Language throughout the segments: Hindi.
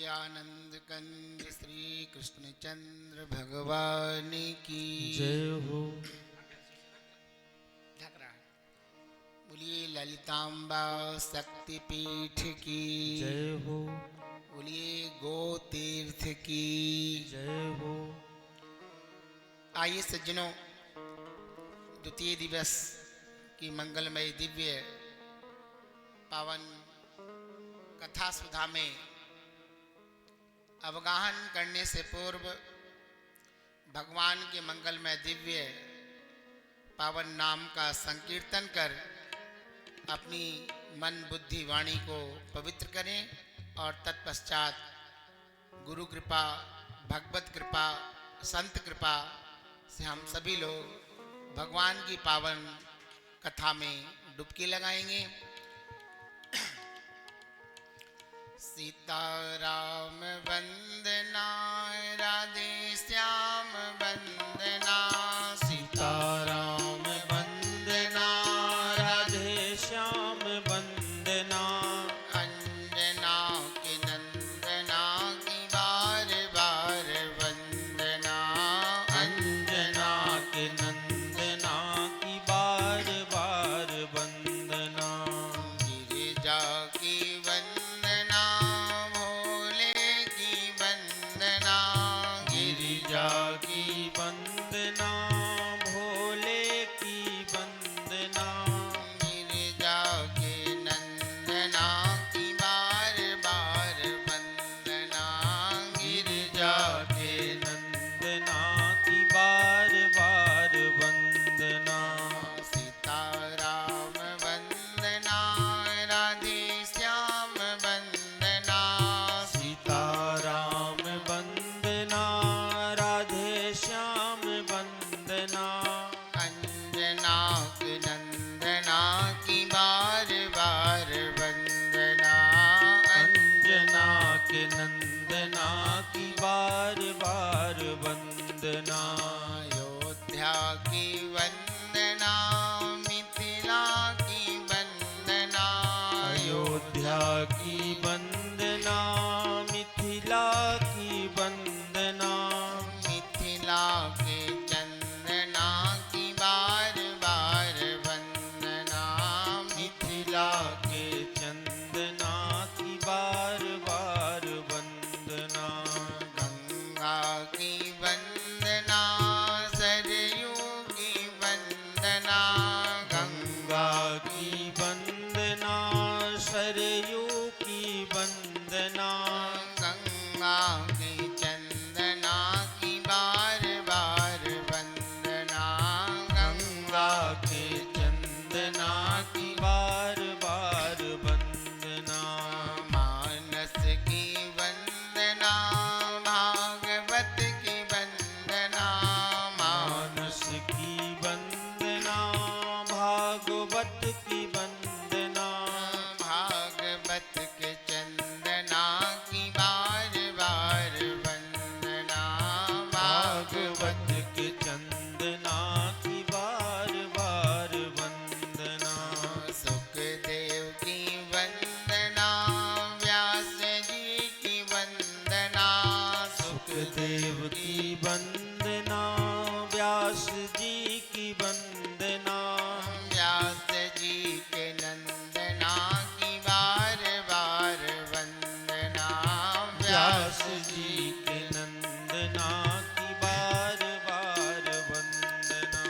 आनंद कंद श्री कृष्ण चंद्र भगवान की जय हो। बोलिए ललितांबा शक्तिपीठ की जय हो। बोलिए गो तीर्थ की जय हो। आइए सज्जनों, द्वितीय दिवस की मंगलमय दिव्य पावन कथा सुधा में अवगाहन करने से पूर्व भगवान के मंगलमय दिव्य पावन नाम का संकीर्तन कर अपनी मन बुद्धि वाणी को पवित्र करें और तत्पश्चात गुरु कृपा, भगवत कृपा, संत कृपा से हम सभी लोग भगवान की पावन कथा में डुबकी लगाएंगे। सीताराम वंदना, राधे श्याम वंदना, सीताराम वंदना, राधे श्याम वंदना, अंजना के नंदना की बार बार वंदना, अंजना के नंदना की बार बार वंदना, गिरिजा की वंदना, भोले की वंदना, गिरिजा की वंदना, भोले की वंदना, गिरिजा के नंदना की बार बार वंदना, गिरिजा के नंदना की बार बार वंदना, सीताराम वंदना, राधे श्याम वंदना, सीताराम वंदना, राधे श्याम वंदना, अंजना के नंदना की बार बार वंदना, अंजना के नंदना की बार बार वंदना, अयोध्या की वंदना, मिथिला की वंदना, अयोध्या की वंदना, मिथिला की वंदना, मिथिला के चंदना की बार बार वंदना, मिथिला के चंदना की बार बार वंदना, गंगा की वंदना, सरयू की वंदना, गंगा की वंदना, सरयू की वंदना, गंगा के चंदना की बार बार वंदना, गंगा के चंदना की बार बार वंदना, मानस की वंदना, भागवत की वंदना, मानस की वंदना, भागवत की वंदना, भागवत के चंदना की बार बार वंदना, भागवत के चंदना की बार बार वंदना, सुखदेव की वंदना, व्यास जी की वंदना, सुखदेव की वंदना, व्यास जी की वंदना, व्यास जी के नंदना की बार बार वंदना, व्यास जी के नंदना की बार बार वंदना,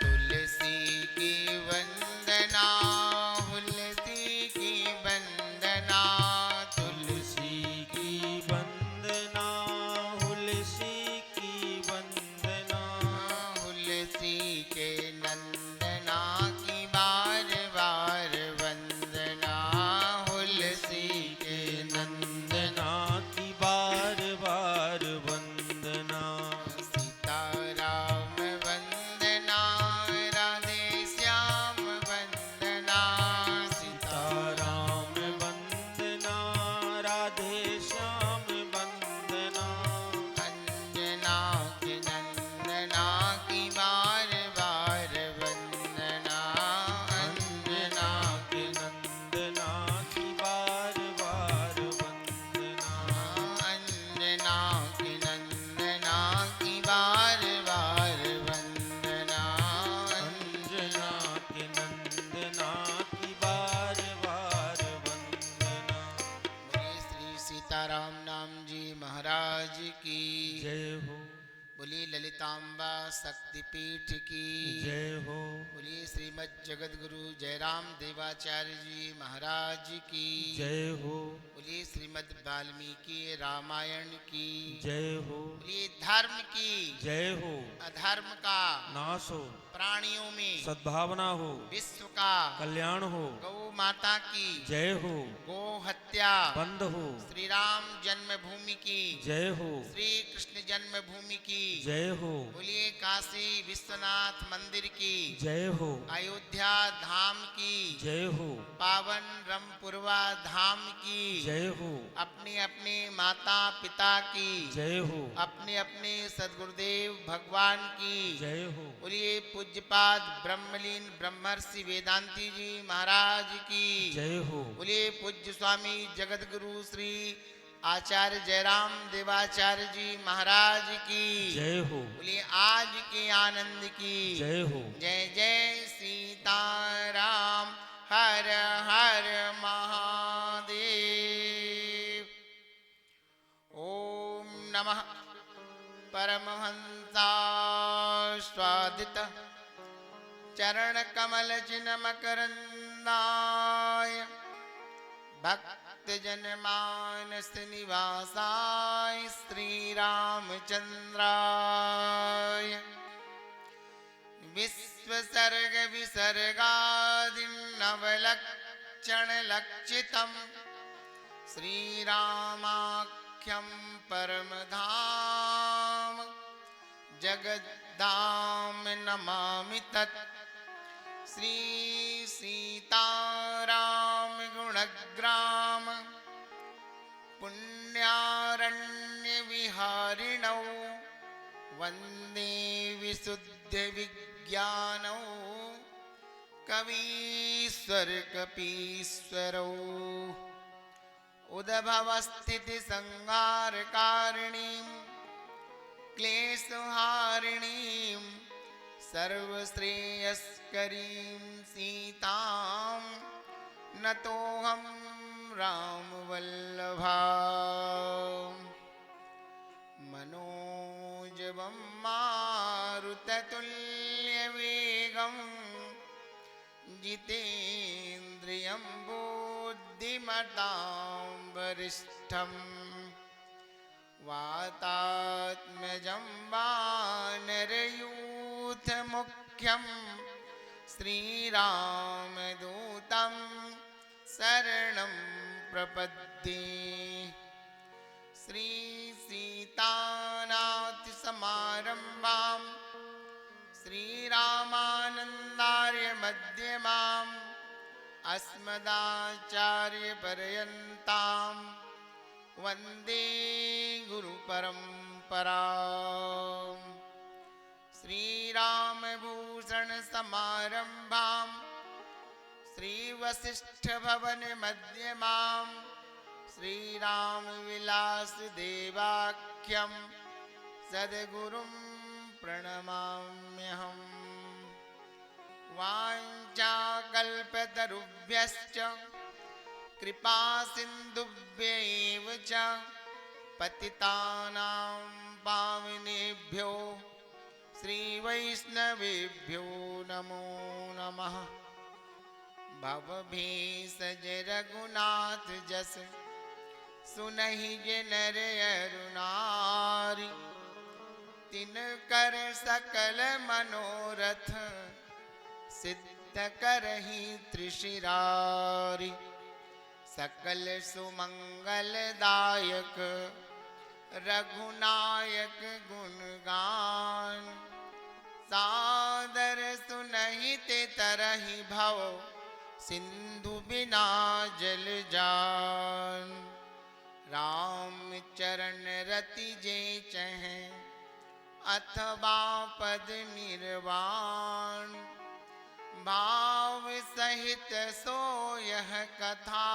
तुलसी की वंदना, तुलसी की वंदना, तुलसी की वंदना, तुलसी की वंदना, तुलसी के नंदना की बार बार वंदना, तुलसी के नंदना की बार बार सीताराम नाम जी महाराज की जय हो, बोलिए ललितांबा शक्तिपीठ की जय हो, बोलिए श्रीमद् जगत गुरु जयराम देवाचार्य जी महाराज की जय हो, बोलिए श्रीमद् वाल्मीकि रामायण की जय हो, बोलिए धर्म की जय हो, अधर्म का नाश हो, प्राणियों में सद्भावना हो, विश्व का कल्याण हो, गौ माता की जय हो, गो हत्या बंद हो, श्री राम जन्मभूमि की जय हो, श्री कृष्ण जन्मभूमि की जय हो, बोलिए काशी विश्वनाथ मंदिर की जय हो, अयोध्या धाम की जय हो, पावन रमपुरवा धाम की जय हो, अपने अपने माता पिता की जय हो, अपने अपने सदगुरुदेव भगवान की जय हो, बोलिए पूज्यपाद ब्रह्मलीन ब्रह्मर्षि वेदांती जी महाराज की जय हो, बोलिए पूज्य स्वामी जगत गुरु श्री आचार्य जयराम देवाचार्य जी महाराज की जय हो, बोलिए आज के आनंद की जय हो, जय जय सीताराम हर हर महादेव। ओम नमः परमहंसास्वादित चरण कमल चिन्ह मकरंदाय भक्त जन मानस निवासाय श्री रामचंद्राय विश्वसर्ग विसर्गादिनवलक्षण लक्षितम् श्रीरामाख्यं परमधाम जगद्धाम नमामि तत् श्री सीताराम गुणग्राम पुण्यारण्य विहारिणौ वन्दे विशुद्ध विज्ञानौ कवीश्वर कपीश्वरौ उद्भवस्थिति संहारकारिणीं क्लेशहारिणीं सर्वश्रेयस्करीं सीतां नतोऽहं रामवल्लभा मनोजवं मारुततुल्यवेगं जितेन्द्रियं बुद्धिमतां वरिष्ठं वातात्मजं वानरयूथमुख्यं श्रीरामदूतं शरणं प्रपद्ये श्रीसीतानाथसमारम्भां श्रीरामानन्दार्यमध्यमाम् अस्मदाचार्यपर्यन्तां वन्दे गुरुपरम्पराम् श्रीरामभूषणसमारम्भां श्रीवसिष्ठभवनमध्यमाम् श्रीरामविलासदेवाख्यं सद्गुरुं प्रणमाम्यहम् वाञ्छाकल्पतरुभ्यश्च कृपासिन्धुभ्यैव च पतितानां पावनेभ्यो श्रीवैष्णवेभ्यो नमो नमः। भवभीषज रघुनाथ जस सुनहि जे नर अरु नारी तिनकर सकल मनोरथ सिद्ध करहि त्रिशिरारी सकल सुमंगलदायक रघुनायक गुणगान सादर सुनहि ते तरहि भव सिंधु बिना जल जान राम चरण रति जे चहे अथवा पद निर्वाण भाव सहित सो यह कथा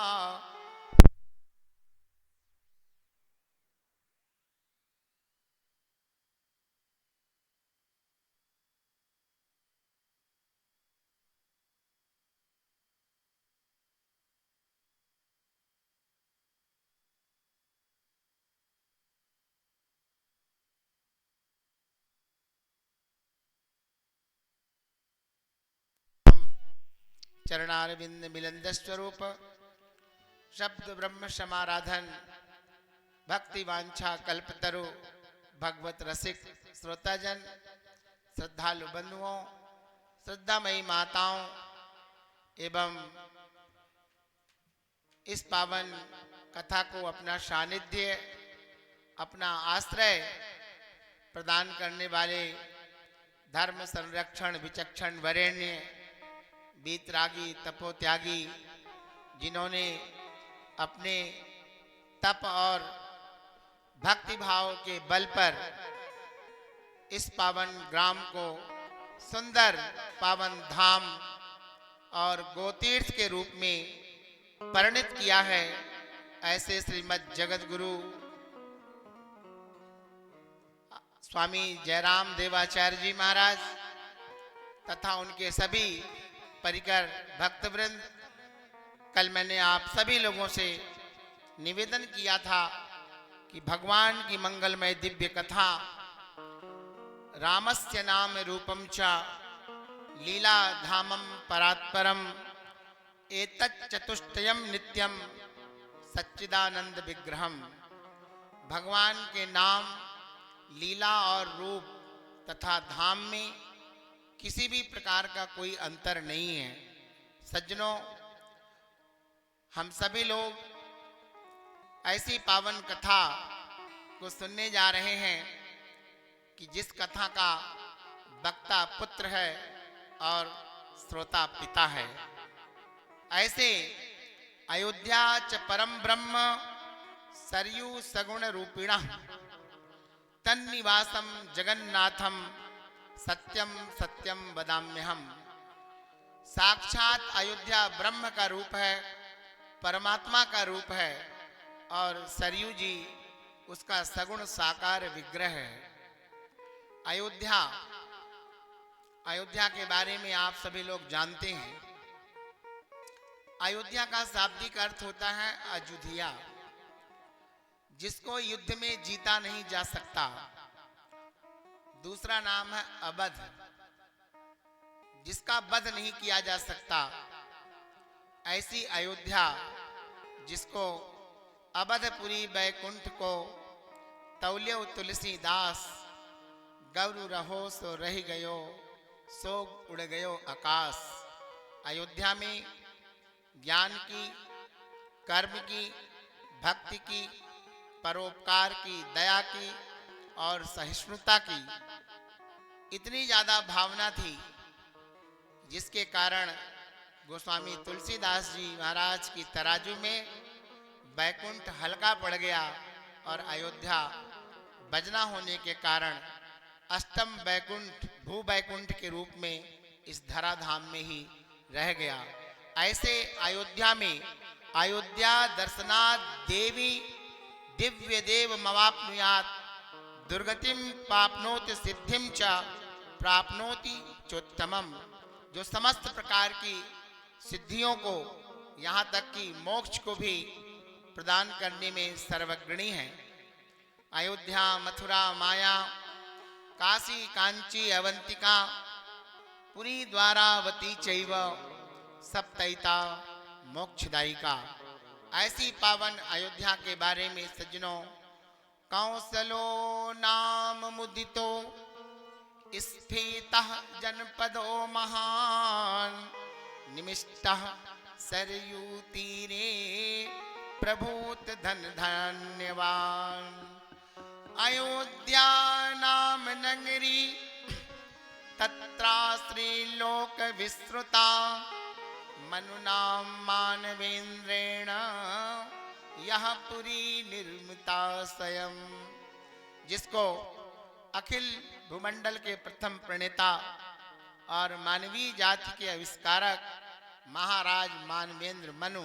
चरणारविंद मिलंद स्वरूप शब्द ब्रह्म समाराधन भक्ति वांछा कल्पतरु भगवत रसिक श्रोताजन श्रद्धालु बंधुओं श्रद्धामयी माताओं एवं इस पावन कथा को अपना सानिध्य अपना आश्रय प्रदान करने वाले धर्म संरक्षण विचक्षण वरेण्य बीतरागी तपोत्यागी जिन्होंने अपने तप और भक्ति भाव के बल पर इस पावन ग्राम को सुंदर पावन धाम और गोतीर्थ के रूप में परिणित किया है, ऐसे श्रीमद् जगत गुरु स्वामी जयराम देवाचार्य जी महाराज तथा उनके सभी परिकर भक्तवृंद, कल मैंने आप सभी लोगों से निवेदन किया था कि भगवान की मंगलमय दिव्य कथा रामस्य नाम रूपम च लीला धामम परात्परम एतत् चतुष्टयम नित्यम सच्चिदानंद विग्रहम। भगवान के नाम लीला और रूप तथा धाम में किसी भी प्रकार का कोई अंतर नहीं है। सज्जनों, हम सभी लोग ऐसी पावन कथा को सुनने जा रहे हैं कि जिस कथा का वक्ता पुत्र है और श्रोता पिता है। ऐसे अयोध्या च परम ब्रह्म सरयू सगुण रूपिणः तन्निवासम जगन्नाथम सत्यम सत्यम वदाम्यहम। साक्षात अयोध्या ब्रह्म का रूप है, परमात्मा का रूप है और सरयू जी उसका सगुण साकार विग्रह है। अयोध्या के बारे में आप सभी लोग जानते हैं। अयोध्या का शाब्दिक अर्थ होता है अजुधिया, जिसको युद्ध में जीता नहीं जा सकता। दूसरा नाम है अवध, जिसका वध नहीं किया जा सकता। ऐसी अयोध्या जिसको अवधपुरी बैकुंठ को तौल्यो तुलसीदास गौरु रहो सो रह गयो सोग उड़ गयो आकाश। अयोध्या में ज्ञान की, कर्म की, भक्ति की, परोपकार की, दया की और सहिष्णुता की इतनी ज्यादा भावना थी, जिसके कारण गोस्वामी तुलसीदास जी महाराज की तराजू में बैकुंठ हल्का पड़ गया और अयोध्या बजना होने के कारण अष्टम बैकुंठ भू बैकुंठ के रूप में इस धराधाम में ही रह गया। ऐसे अयोध्या में अयोध्या दर्शनात् देवी दिव्य देव मवाप्नुयात् दुर्गतिम पाप्नोति सिद्धिम च प्राप्नोति चोत्तमम। जो समस्त प्रकार की सिद्धियों को यहाँ तक कि मोक्ष को भी प्रदान करने में सर्वग्रणी है। अयोध्या मथुरा माया काशी कांची अवंतिका पुरी द्वारावती चैव सप्तैता मोक्षदायिका। ऐसी पावन अयोध्या के बारे में सज्जनों, कौसलो नाम मुदितो स्फीतः जनपदो महान निमिष्टः सरयू तीरे प्रभूत धन धन्यवान। अयोध्या नाम नगरी तत्रा श्रीलोक विस्तृता मनुना मानवेन्द्रेण यह पुरी निर्मिता स्वयं। जिसको अखिल भूमंडल के प्रथम प्रणेता और मानवीय जाति के आविष्कारक महाराज मानवेंद्र मनु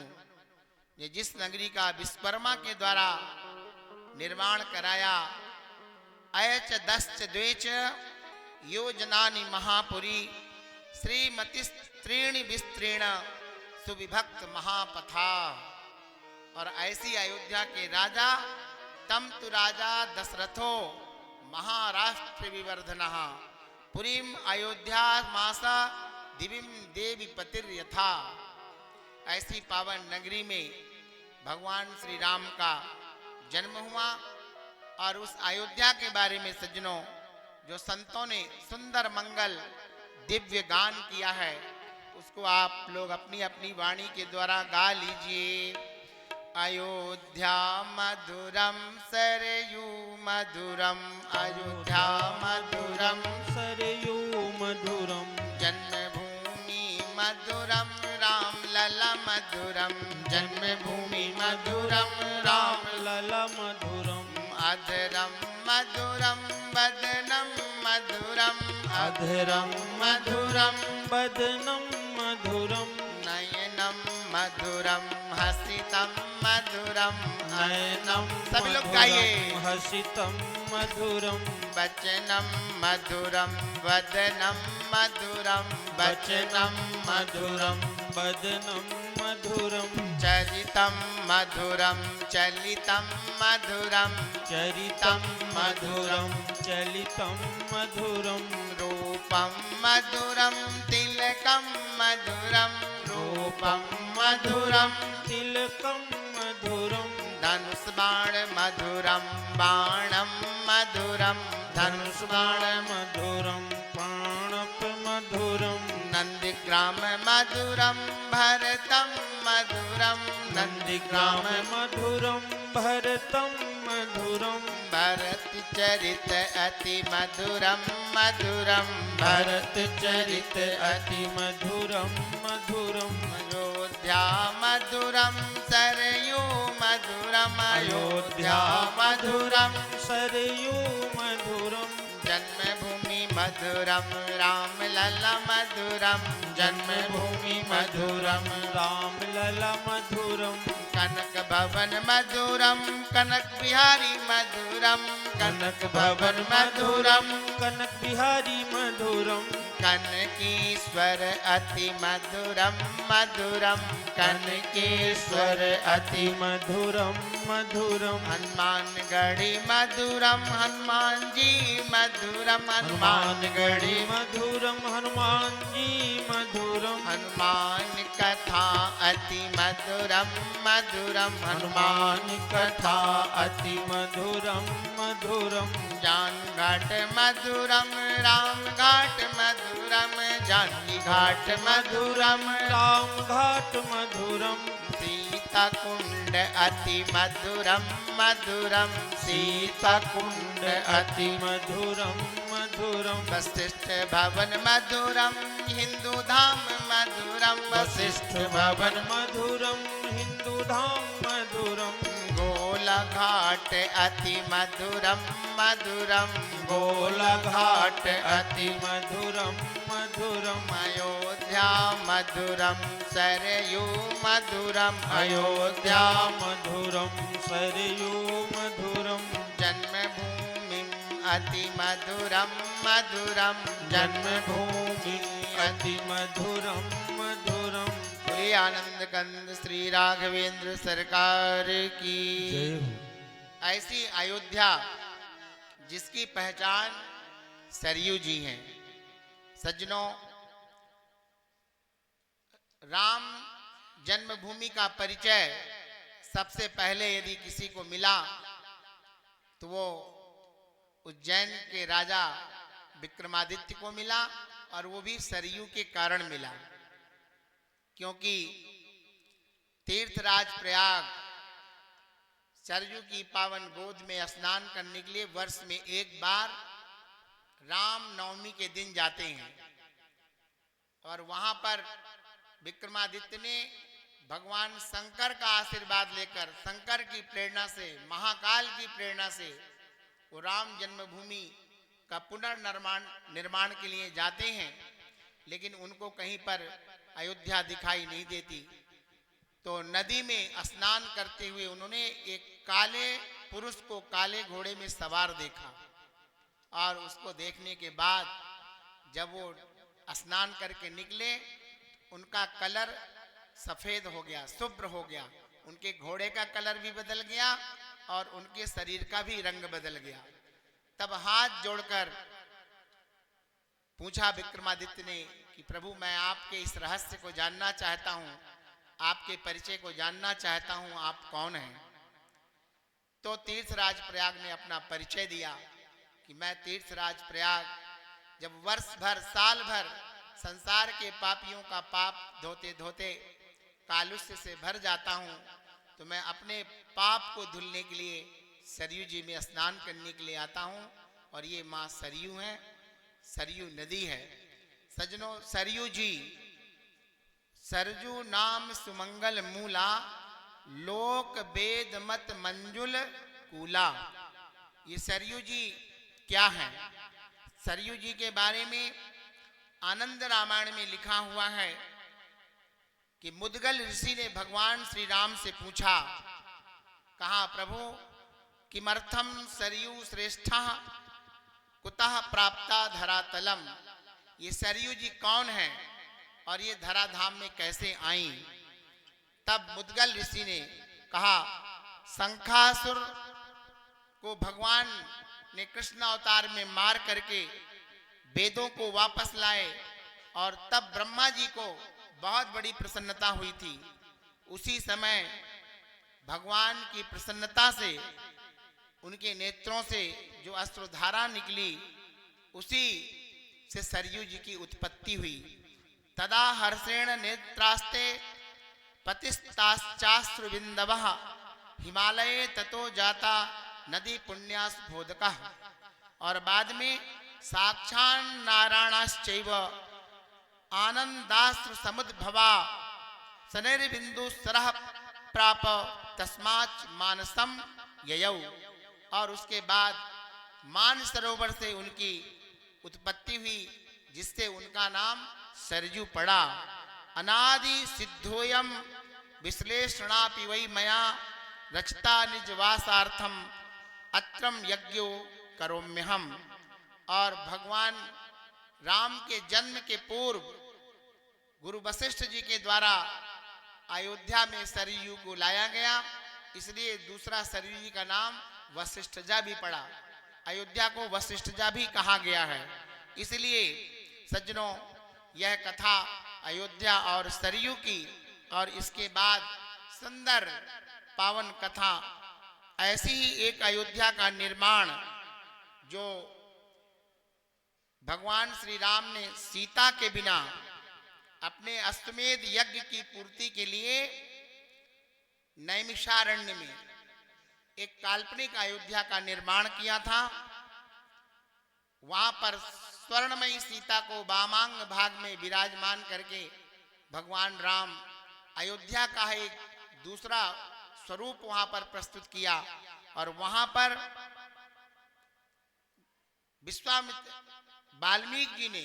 ने जिस नगरी का विश्वकर्मा के द्वारा निर्माण कराया, अयच दश्च द्वेच योजनानि महापुरी श्रीमती त्रीणि विस्तीर्ण सुविभक्त महापथा। और ऐसी अयोध्या के राजा तम तु राजा दशरथो महाराष्ट्र विवर्धन पुरीम अयोध्या मासा दिविम देवी पतिर यथा, ऐसी पावन नगरी में भगवान श्री राम का जन्म हुआ। और उस अयोध्या के बारे में सज्जनों जो संतों ने सुंदर मंगल दिव्य गान किया है, उसको आप लोग अपनी अपनी वाणी के द्वारा गा लीजिए। अयोध्या मधुरम सरयू मधुरम, अयोध्या मधुरम सरयू मधुरम, जन्मभूमि मधुरम राम लला मधुरम, जन्मभूमि मधुरम राम लला मधुरम, अधरम मधुरम वदनम मधुरम, अधरम मधुरम बदनम मधुरम, नयनम मधुरम हसितम मधुरम, नयनम सभी लोग गाइए। हसितम मधुरम, वचनम मधुरम वदनम मधुरम, वचनम मधुरम बदनम मधुरम, चरितम मधुरम चलितम मधुरम, चरितम मधुरम चलितम मधुरम, रूपम मधुरम तिलकम मधुरम, रूपम मधुरम तिलकम मधुरम, धनुष बाण मधुरम बाणम मधुरम, धनुष बाण मधुरम प्राणप मधुरम, नंदीग्राम मधुरम भरतम मधुरम, नंदीग्राम नंदीग्राम मधुरम भरतम मधुरम, भरत चरित अति मधुरम मधुरम, भरत चरित अति मधुरम मधुरम, अयोध्या मधुरम सरयू मधुरम, अयोध्या मधुरम सरयू मधुरम, जन्मभूमि मधुरम राम लला मधुरम, जन्मभूमि मधुरम राम लला मधुरम, कनक भवन मधुरम कनक बिहारी मधुरम, कनक भवन मधुरम कनक बिहारी मधुरम, कनकेश्वर अति मधुरम मधुरम, कनकेश्वर अति मधुरम मधुरम, हनुमानगढ़ी मधुरम हनुमान जी मधुरम, हनुमानगढ़ी मधुरम हनुमान जी मधुरम, हनुमान कथा अति मधुरम मधुरम, हनुमान कथा अति मधुरम मधुरम, जान घाट मधुरम राम घाट मधुरम, जानकी घाट मधुरम राम घाट मधुरम, सीता कुंड अति मधुरम मधुरम, सीता कुंड अति मधुरम मधुरम, वशिष्ठ भवन मधुरम हिंदू धाम मधुरम, वशिष्ठ भवन मधुरम हिंदू धाम मधुरम, गोला घाट अति मधुरम मधुरम, गोला घाट अति मधुरम मधुरम, अयोध्या मधुरम सरयू मधुरम, अयोध्या मधुरम सरयू मधुरम, जन्मभूमि अति मधुरम मधुरम, जन्मभूमि अति मधुरम मधुरम। श्री आनंद कंद श्री राघवेंद्र सरकार की जय हो। ऐसी अयोध्या जिसकी पहचान सरयू जी हैं। सज्जनों, राम जन्मभूमि का परिचय सबसे पहले यदि किसी को मिला तो वो उज्जैन के राजा विक्रमादित्य को मिला, और वो भी सरयू के कारण मिला, क्योंकि तीर्थराज प्रयाग सरयू की पावन गोद में स्नान करने के लिए वर्ष में एक बार राम नवमी के दिन जाते हैं। और वहां पर विक्रमादित्य ने भगवान शंकर का आशीर्वाद लेकर, शंकर की प्रेरणा से, महाकाल की प्रेरणा से वो राम जन्मभूमि का पुनर्निर्माण के लिए जाते हैं, लेकिन उनको कहीं पर अयोध्या दिखाई नहीं देती। तो नदी में स्नान करते हुए उन्होंने एक काले पुरुष को काले घोड़े में सवार देखा, और उसको देखने के बाद जब वो स्नान करके निकले, उनका कलर सफेद हो गया, शुभ्र हो गया, उनके घोड़े का कलर भी बदल गया और उनके शरीर का भी रंग बदल गया। तब हाथ जोड़कर पूछा विक्रमादित्य ने कि प्रभु मैं आपके इस रहस्य को जानना चाहता हूं, आपके परिचय को जानना चाहता हूं, आप कौन हैं। तो तीर्थराज प्रयाग ने अपना परिचय दिया कि मैं तीर्थराज प्रयाग जब वर्ष भर साल भर संसार के पापियों का पाप धोते धोते कालुष्य से भर जाता हूं, तो मैं अपने पाप को धुलने के लिए सरयू जी में स्नान करने के लिए आता हूं। और ये माँ सरयू है, सरयू नदी है। सजनों, सरयू जी सरजू नाम सुमंगल मूला, लोक वेद मत मंजुल कूला। ये सरयू जी क्या है? सरयू जी के बारे में आनंद रामायण में लिखा हुआ है कि मुद्गल ऋषि ने भगवान श्री राम से पूछा, कहा प्रभु किमर्थम सरयू श्रेष्ठा कुतः प्राप्ता धरातलम। ये सरयू जी कौन है और ये धराधाम में कैसे आई? तब मुद्गल ऋषि ने कहा, शंखासुर को भगवान ने कृष्ण अवतार में मार करके वेदों को वापस लाए और तब ब्रह्मा जी को बहुत बड़ी प्रसन्नता हुई थी। उसी समय भगवान की प्रसन्नता से उनके नेत्रों से जो अश्रुधारा निकली, उसी से सरयू जी की उत्पत्ति हुई। तदा हर्षेण नेत्रास्ते पतिस्ताश्चाश्रुबिंदवः, हिमालये ततो जाता नदी पुण्यास्बोधकः। और बाद में साक्षान् नारायणाश्चैव आनंदाश्रु समुद्भवा, शनैर्बिंदु सरह प्राप तस्माच् मानसम ययौ। और उसके बाद मानसरोवर से उनकी उत्पत्ति हुई, जिससे उनका नाम सरयू पड़ा। अनादि सिद्धोयम विश्लेषणापि वै मया, रचता निजवासार्थम अत्रम यज्ञो करोम्यहम। और भगवान राम के जन्म के पूर्व गुरु वशिष्ठ जी के द्वारा अयोध्या में सरयू को लाया गया, इसलिए दूसरा सरयू जी का नाम वशिष्ठजा भी पड़ा। अयोध्या को वशिष्ठजा भी कहा गया है। इसलिए सज्जनों, यह कथा अयोध्या और सरयू की, और इसके बाद सुंदर पावन कथा ऐसी ही एक अयोध्या का निर्माण जो भगवान श्री राम ने सीता के बिना अपने अश्वमेध यज्ञ की पूर्ति के लिए नैमिषारण्य में एक काल्पनिक अयोध्या का निर्माण किया था। वहां पर स्वर्णमयी सीता को वामांग भाग में विराजमान करके भगवान राम अयोध्या का एक दूसरा स्वरूप वहां पर प्रस्तुत किया। और वहां पर विश्वामित्र वाल्मीकि जी ने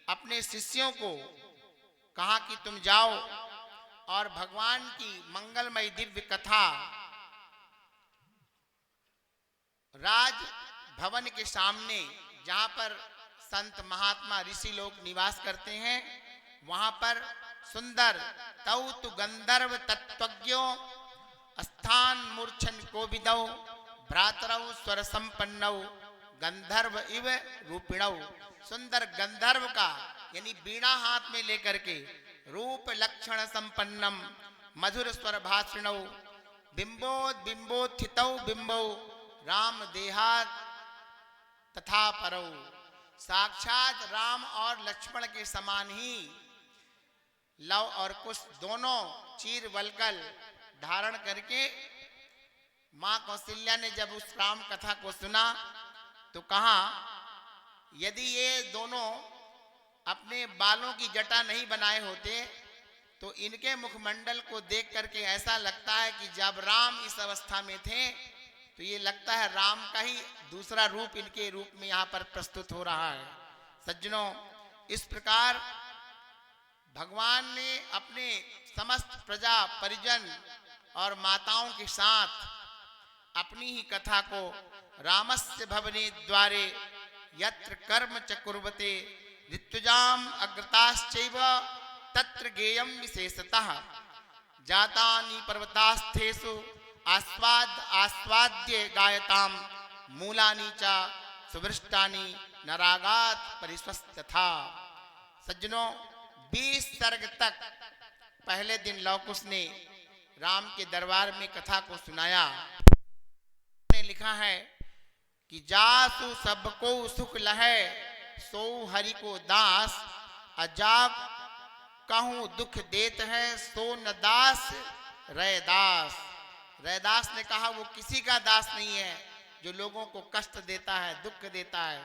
अपने शिष्यों को कहा कि तुम जाओ और भगवान की मंगलमय दिव्य कथा राज भवन के सामने, जहां पर संत महात्मा ऋषि लोग निवास करते हैं, वहां पर सुंदर तौ गंधर्व तत्वज्ञो स्थान मूर्छन कोविदौ, भ्रातरौ स्वर संपन्नौ गंधर्व इव रूपिणौ। सुंदर गंधर्व का यानी बीणा हाथ में लेकर के रूप लक्षण संपन्नम मधुर स्वर भाषिणौ, बिंबोत्थितौ बिंबौ राम देहात तथा परौ। साक्षात राम और लक्ष्मण के समान ही लव और कुश दोनों चीर वलकल धारण करके मां कौशल्या ने जब उस राम कथा को सुना तो कहा, यदि ये दोनों अपने बालों की जटा नहीं बनाए होते तो इनके मुखमंडल को देख करके ऐसा लगता है कि जब राम इस अवस्था में थे तो ये लगता है राम का ही दूसरा रूप इनके रूप में यहाँ पर प्रस्तुत हो रहा है। सज्जनों, इस प्रकार भगवान ने अपने समस्त प्रजा परिजन और माताओं के साथ अपनी ही कथा को रामस्य भवने द्वारे यत्र कर्म च कुर्वते ऋत्विजाम अग्रताश्चैव तत्र गेयम विशेषतः जातानि पर्वतास्थेषु आस्वाद्य गायताम मूलानि च सुभृष्टानि नरागात परिस्वस्थ था। सज्जनों, 20 सर्ग तक पहले दिन लवकुश ने राम के दरबार में कथा को सुनाया। ने लिखा है कि जासु सबको सुख लहै, सो हरि को दास, अजाग कहूँ दुख देत है, सो न दास रैदास। रैदास ने कहा वो किसी का दास नहीं है जो लोगों को कष्ट देता है, दुख देता है।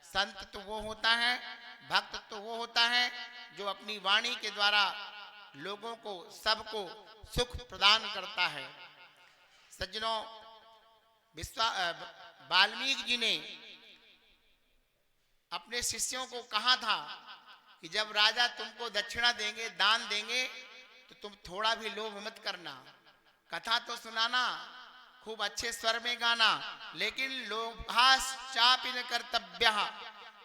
संत तो वो होता है, भक्त तो वो होता है जो अपनी वाणी के द्वारा लोगों को, सबको सुख प्रदान करता है। सज्जनों, वाल्मीकि जी ने अपने शिष्यों को कहा था कि जब राजा तुमको दक्षिणा देंगे, दान देंगे, तो तुम थोड़ा भी लोभ मत करना। कथा तो सुनाना, खूब अच्छे स्वर में गाना, लेकिन लोभाश्चापि कर्तव्यः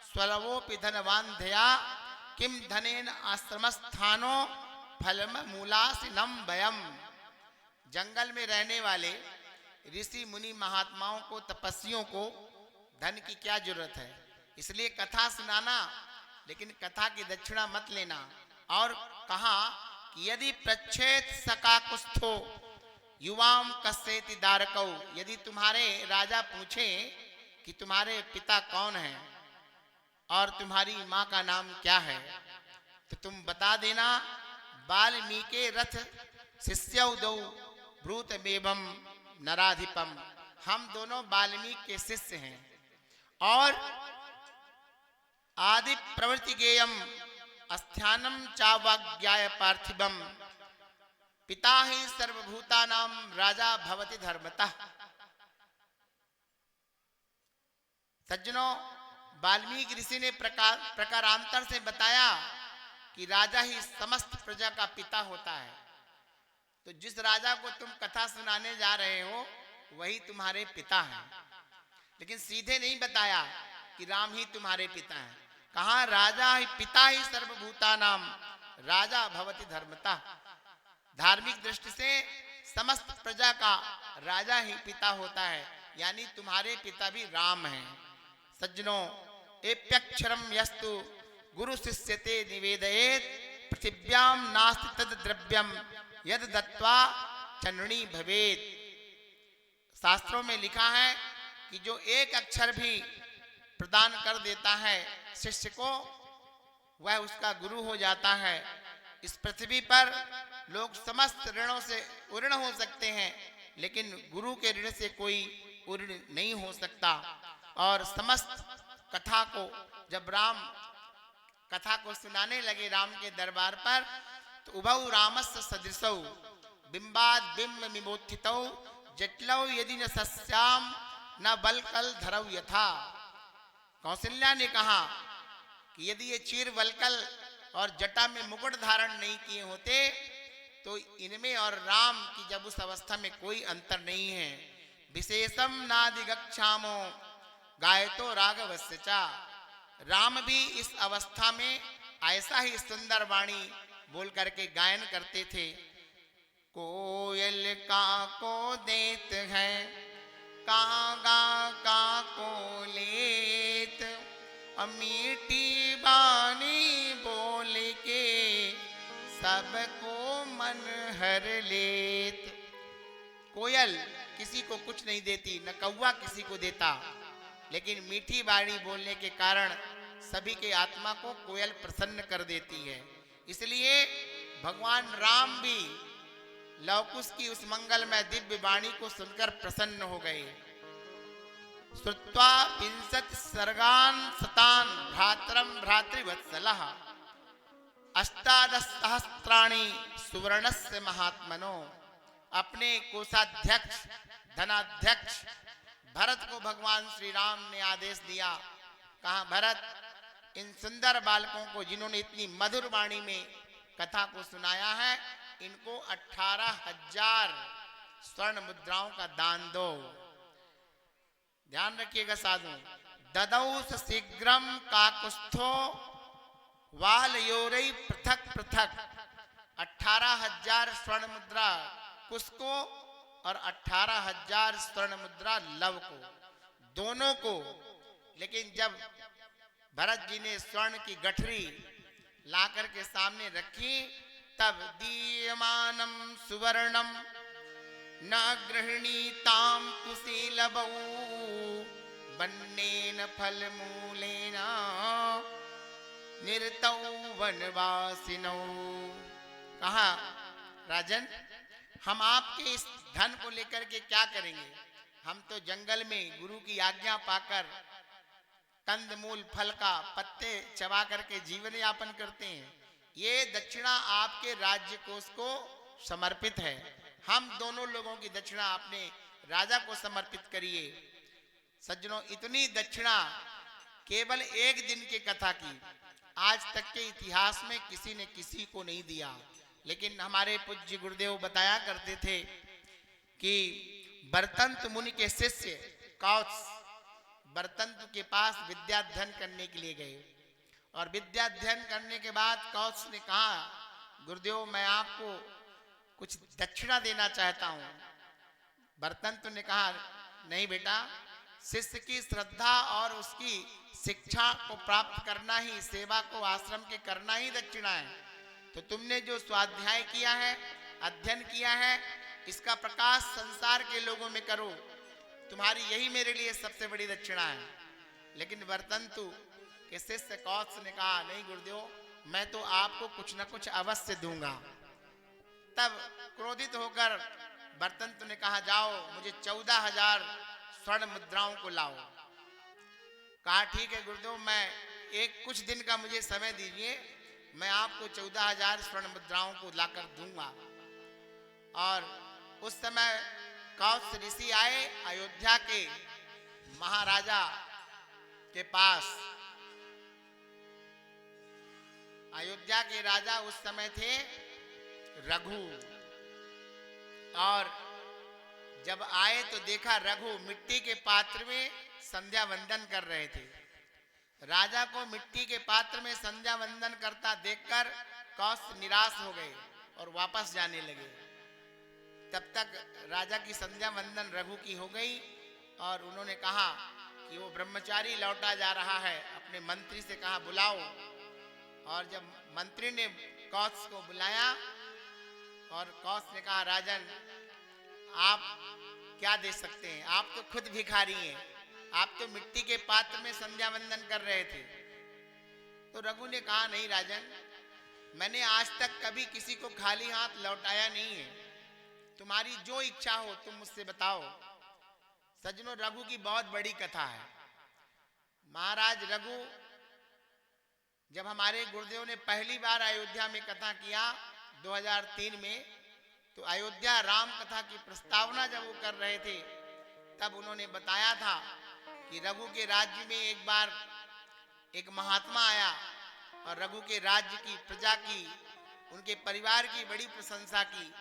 स्वलवोपि धनवान धया, किम धनेन आश्रमस्थानो फलम मूलासिनम वयम। जंगल में रहने वाले ऋषि मुनि महात्माओं को, तपस्वियों को धन की क्या जरूरत है। इसलिए कथा सुनाना, लेकिन कथा की दक्षिणा मत लेना। और कहा कि यदि प्रच्छेद सका कुस्थो युवाम कस्येति दारकौ, यदि तुम्हारे राजा पूछे कि तुम्हारे पिता कौन है और तुम्हारी माँ का नाम क्या है, तो तुम बता देना वाल्मीकि रथ शिष्यौ दौ ब्रूतमेवं नराधिपम, हम दोनों वाल्मीकि के शिष्य हैं। और आदि प्रवृत्ति गेयम अस्थानम चावाज्ञाय पार्थिवम, पिता ही सर्वभूतानां राजा भवति धर्मतः। सज्जनों, वाल्मीकि ऋषि ने प्रकारांतर से बताया कि राजा ही समस्त प्रजा का पिता होता है। तो जिस राजा को तुम कथा सुनाने जा रहे हो वही तुम्हारे पिता हैं, लेकिन सीधे नहीं बताया कि राम ही तुम्हारे पिता हैं। कहा राजा ही, पिता ही सर्वभूतानां राजा भवति धर्मतः, धार्मिक दृष्टि से समस्त प्रजा का राजा ही पिता होता है, यानी तुम्हारे पिता भी राम हैं। सज्जनों, एप्यक्षरम यस्तु गुरु शिष्यते निवेदयेत, पृथिव्यां नास्ति तद द्रव्यम यद दत्वा चंद्रणी भवेत। शास्त्रों में लिखा है कि जो एक अक्षर भी प्रदान कर देता है शिष्य को, वह उसका गुरु हो जाता है। इस पृथ्वी पर लोग समस्त ऋणों से उऋण हो सकते हैं, लेकिन गुरु के ऋण से कोई उऋण नहीं हो सकता। और समस्त कथा को जब राम कथा को सुनाने लगे राम के दरबार पर, तो उभौ रामस्य सदृशौ बिंबाद बिंब विमोथितौ, जटलौ यदि न सस्याम न बलकल धरौ यथा। कौशल्या ने कहा कि यदि ये चीर वलकल और जटा में मुकुट धारण नहीं किए होते तो इनमें और राम की जब उस अवस्था में कोई अंतर नहीं है। विशेषम नादिगच्छामो गायतो राघवस्य चा, राम भी इस अवस्था में ऐसा ही सुंदर वाणी बोल करके गायन करते थे। कोयल का को देत है, कागा का को लेत, मीठी बानी बोल के सबको मन हर लेत। कोयल किसी को कुछ नहीं देती, न कौवा किसी को देता, लेकिन मीठी बाणी बोलने के कारण सभी के आत्मा को कोयल प्रसन्न कर देती है। इसलिए भगवान राम भी लवकुश की उस मंगलमय दिव्य वाणी को सुनकर प्रसन्न हो गए। श्रुत्वा विंशति सर्गान सतान भ्रातरम भ्रातृवत्सलः, अष्टादश सहस्त्राणि सुवर्णस्य महात्मनो। अपने कोषाध्यक्ष धनाध्यक्ष भरत को भगवान श्री राम ने आदेश दिया, कहा भरत, इन सुंदर बालकों को जिन्होंने इतनी मधुर वाणी में कथा को सुनाया है, इनको 18,000 स्वर्ण मुद्राओं का दान दो। ध्यान रखिएगा साधु, ददौस शीघ्रम काकुस्थो वालयोरई पृथक पृथक। 18,000 स्वर्ण मुद्रा कुश को और 18,000 स्वर्ण मुद्रा लव को, दोनों को। लेकिन जब भरत जी ने स्वर्ण की गठरी ला करके सामने रखी। तब दीयमानम सुवर्णम न गृहणीताम कुशीलबौ बन्नेन फलमूलेन निरतौ वनवासिनौ। कहा, राजन, हम आपके इस धन को लेकर के क्या करेंगे? हम तो जंगल में गुरु की आज्ञा पाकर कंदमूल फल का पत्ते चबा करके जीवन यापन करते हैं। ये दक्षिणा आपके राज्य कोष को समर्पित है। हम दोनों लोगों की दक्षिणा अपने राजा को समर्पित करिए। सज्जनों, इतनी दक्षिणा केवल एक दिन की कथा की, आज तक के इतिहास में किसी ने किसी को नहीं दिया। लेकिन हमारे पूज्य गुरुदेव बताया करते थे कि बरतंत मुनि के शिष्य कौत्स बरतंत के पास विद्याध्ययन करने के लिए गए, और विद्याध्ययन करने के बाद कौत्स ने कहा, गुरुदेव, मैं आपको कुछ दक्षिणा देना चाहता हूं। बरतंत ने कहा, नहीं बेटा, शिष्य की श्रद्धा और उसकी शिक्षा को प्राप्त करना ही, सेवा को आश्रम के करना ही दक्षिणा है। तो तुमने जो स्वाध्याय किया है, अध्ययन किया है, इसका प्रकाश संसार के लोगों में करो, तुम्हारी यही मेरे लिए सबसे बड़ी दक्षिणा है। लेकिन बरतंतु के शिष्य कौत्स ने कहा, नहीं गुरुदेव, मैं तो आपको कुछ न कुछ अवश्य दूंगा। तब क्रोधित होकर बरतंतु ने कहा, जाओ मुझे 14,000 स्वर्ण मुद्राओं को लाओ। कहा, ठीक है गुरुदेव, मैं कुछ दिन का मुझे समय दीजिए, मैं आपको 14,000 स्वर्ण मुद्राओं को लाकर दूंगा। और उस समय कौत्स ऋषि आए अयोध्या के महाराजा के पास। अयोध्या के राजा उस समय थे रघु, और जब आए तो देखा रघु मिट्टी के पात्र में संध्या वंदन कर रहे थे। राजा को मिट्टी के पात्र में संध्या वंदन करता देखकर कौत्स निराश हो गए और वापस जाने लगे। तब तक राजा की संध्या वंदन रघु की हो गई, और उन्होंने कहा कि वो ब्रह्मचारी लौटा जा रहा है। अपने मंत्री से कहा, बुलाओ। और जब मंत्री ने कौत्स को बुलाया, और कौत्स ने कहा, राजन, आप क्या दे सकते हैं? आप तो खुद भिखारी हैं, आप तो मिट्टी के पात्र में संध्या वंदन कर रहे थे। तो रघु ने कहा, नहीं राजन, मैंने आज तक कभी किसी को खाली हाथ लौटाया नहीं है। तुम्हारी जो इच्छा हो तुम मुझसे बताओ। सज्जनों, रघु की बहुत बड़ी कथा है। महाराज रघु, जब हमारे गुरुदेव ने पहली बार अयोध्या में कथा किया 2003 में, तो अयोध्या राम कथा की प्रस्तावना जब वो कर रहे थे, तब उन्होंने बताया था कि रघु के राज्य में एक बार एक महात्मा आया, और रघु के राज्य की, प्रजा की, उनके परिवार की बड़ी प्रशंसा की।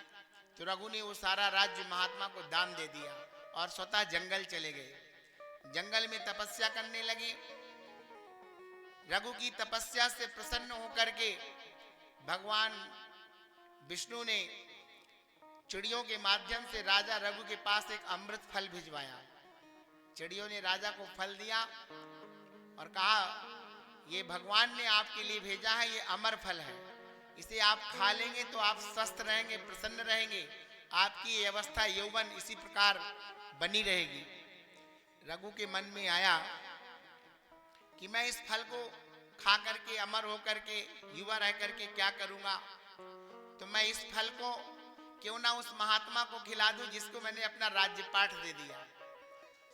तो रघु ने वो सारा राज्य महात्मा को दान दे दिया और स्वतः जंगल चले गए। जंगल में तपस्या करने लगे। रघु की तपस्या से प्रसन्न होकर के भगवान विष्णु ने चिड़ियों के माध्यम से राजा रघु के पास एक अमृत फल भिजवाया। चिड़ियों ने राजा को फल दिया और कहा, ये भगवान ने आपके लिए भेजा है, ये अमर फल है, इसे आप खा लेंगे तो आप स्वस्थ रहेंगे, प्रसन्न रहेंगे, आपकी ये अवस्था यौवन इसी प्रकार बनी रहेगी। रघु के मन में आया कि मैं इस फल को खा करके, अमर होकर के, युवा रह करके क्या करूंगा? तो मैं इस फल को क्यों ना उस महात्मा को खिला दूं जिसको मैंने अपना राज्यपाठ दे दिया।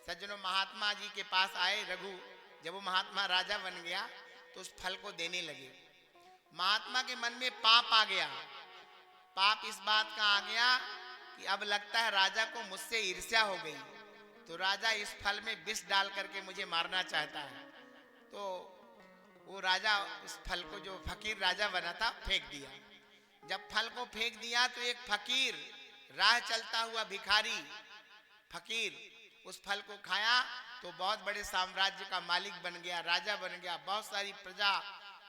सज्जनों, महात्मा जी के पास आए रघु। जब वो महात्मा राजा बन गया तो उस फल को देने लगे। महात्मा के मन में पाप आ गया। पाप इस बात का आ गया कि अब लगता है राजा को मुझसे ईर्ष्या हो गई, तो राजा इस फल में विष डाल करके मुझे मारना चाहता है। तो वो राजा उस फल को, जो फकीर राजा बना था, फेंक दिया। जब फल को फेंक दिया तो एक फकीर, राह चलता हुआ भिखारी फकीर, उस फल को खाया तो बहुत बड़े साम्राज्य का मालिक बन गया, राजा बन गया। बहुत सारी प्रजा,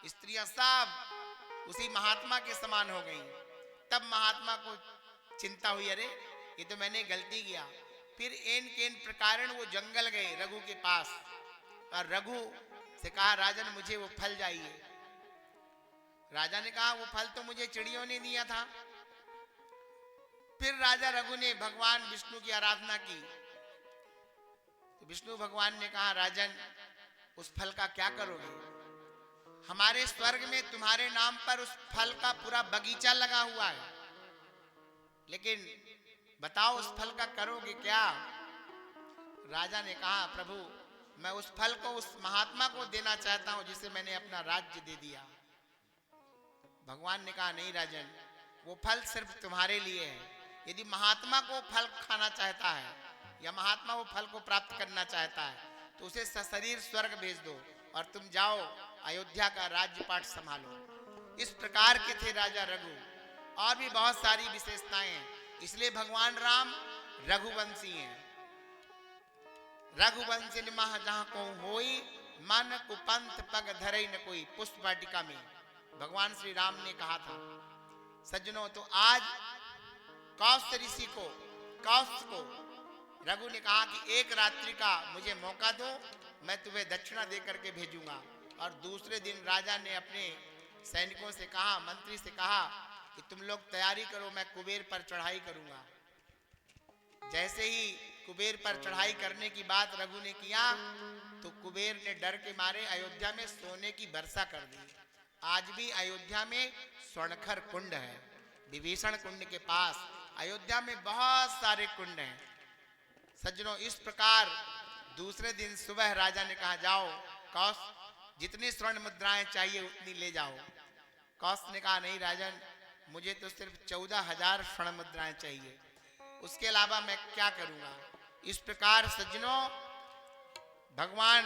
स्त्रियां सब उसी महात्मा के समान हो गई। तब महात्मा को चिंता हुई, अरे ये तो मैंने गलती किया। फिर एन केन प्रकारण वो जंगल गए रघु के पास, और रघु से कहा राजन मुझे वो फल चाहिए। राजा ने कहा वो फल तो मुझे चिड़ियों ने दिया था। फिर राजा रघु ने भगवान विष्णु की आराधना की तो विष्णु भगवान ने कहा राजन उस फल का क्या करोगे? हमारे स्वर्ग में तुम्हारे नाम पर उस फल का पूरा बगीचा लगा हुआ है, लेकिन बताओ उस फल का करोगे क्या? राजा ने कहा प्रभु मैं उस फल को उस महात्मा को देना चाहता हूं जिसे मैंने अपना राज्य दे दिया। भगवान ने कहा नहीं राजन, वो फल सिर्फ तुम्हारे लिए है। यदि महात्मा को फल खाना चाहता है या महात्मा वो फल को प्राप्त करना चाहता है तो उसे सशरीर स्वर्ग भेज दो और तुम जाओ अयोध्या का राज्यपाट संभालो। इस प्रकार के थे राजा रघु। और भी बहुत सारी विशेषताएं हैं, इसलिए भगवान राम रघुवंशी हैं। रघुवंशी मह जहां को होई मन कुपंथ पग धरई न कोई, पुष्प वाटिका में भगवान श्री राम ने कहा था। सज्जनों तो आज कौत्स ऋषि को रघु ने कहा कि एक रात्रि का मुझे मौका दो, मैं तुम्हें दक्षिणा दे करके भेजूंगा। और दूसरे दिन राजा ने अपने सैनिकों से कहा, मंत्री से कहा कि तुम लोग तैयारी करो, मैं कुबेर पर चढ़ाई करूंगा। जैसे ही कुबेर पर चढ़ाई करने की बात रघु ने किया तो कुबेर ने डर के मारे अयोध्या में सोने की वर्षा कर दी। आज भी अयोध्या में स्वर्णखर कुंड है, विभीषण कुंड के पास अयोध्या में बहुत सारे कुंड हैं। सज्जनों इस प्रकार दूसरे दिन सुबह राजा ने कहा जाओ कौश, जितनी स्वर्ण मुद्राएं चाहिए उतनी ले जाओ। कौश ने कहा नहीं राजन, मुझे तो सिर्फ 14,000 स्वर्ण मुद्राएं चाहिए, उसके अलावा मैं क्या करूंगा। इस प्रकार सज्जनों भगवान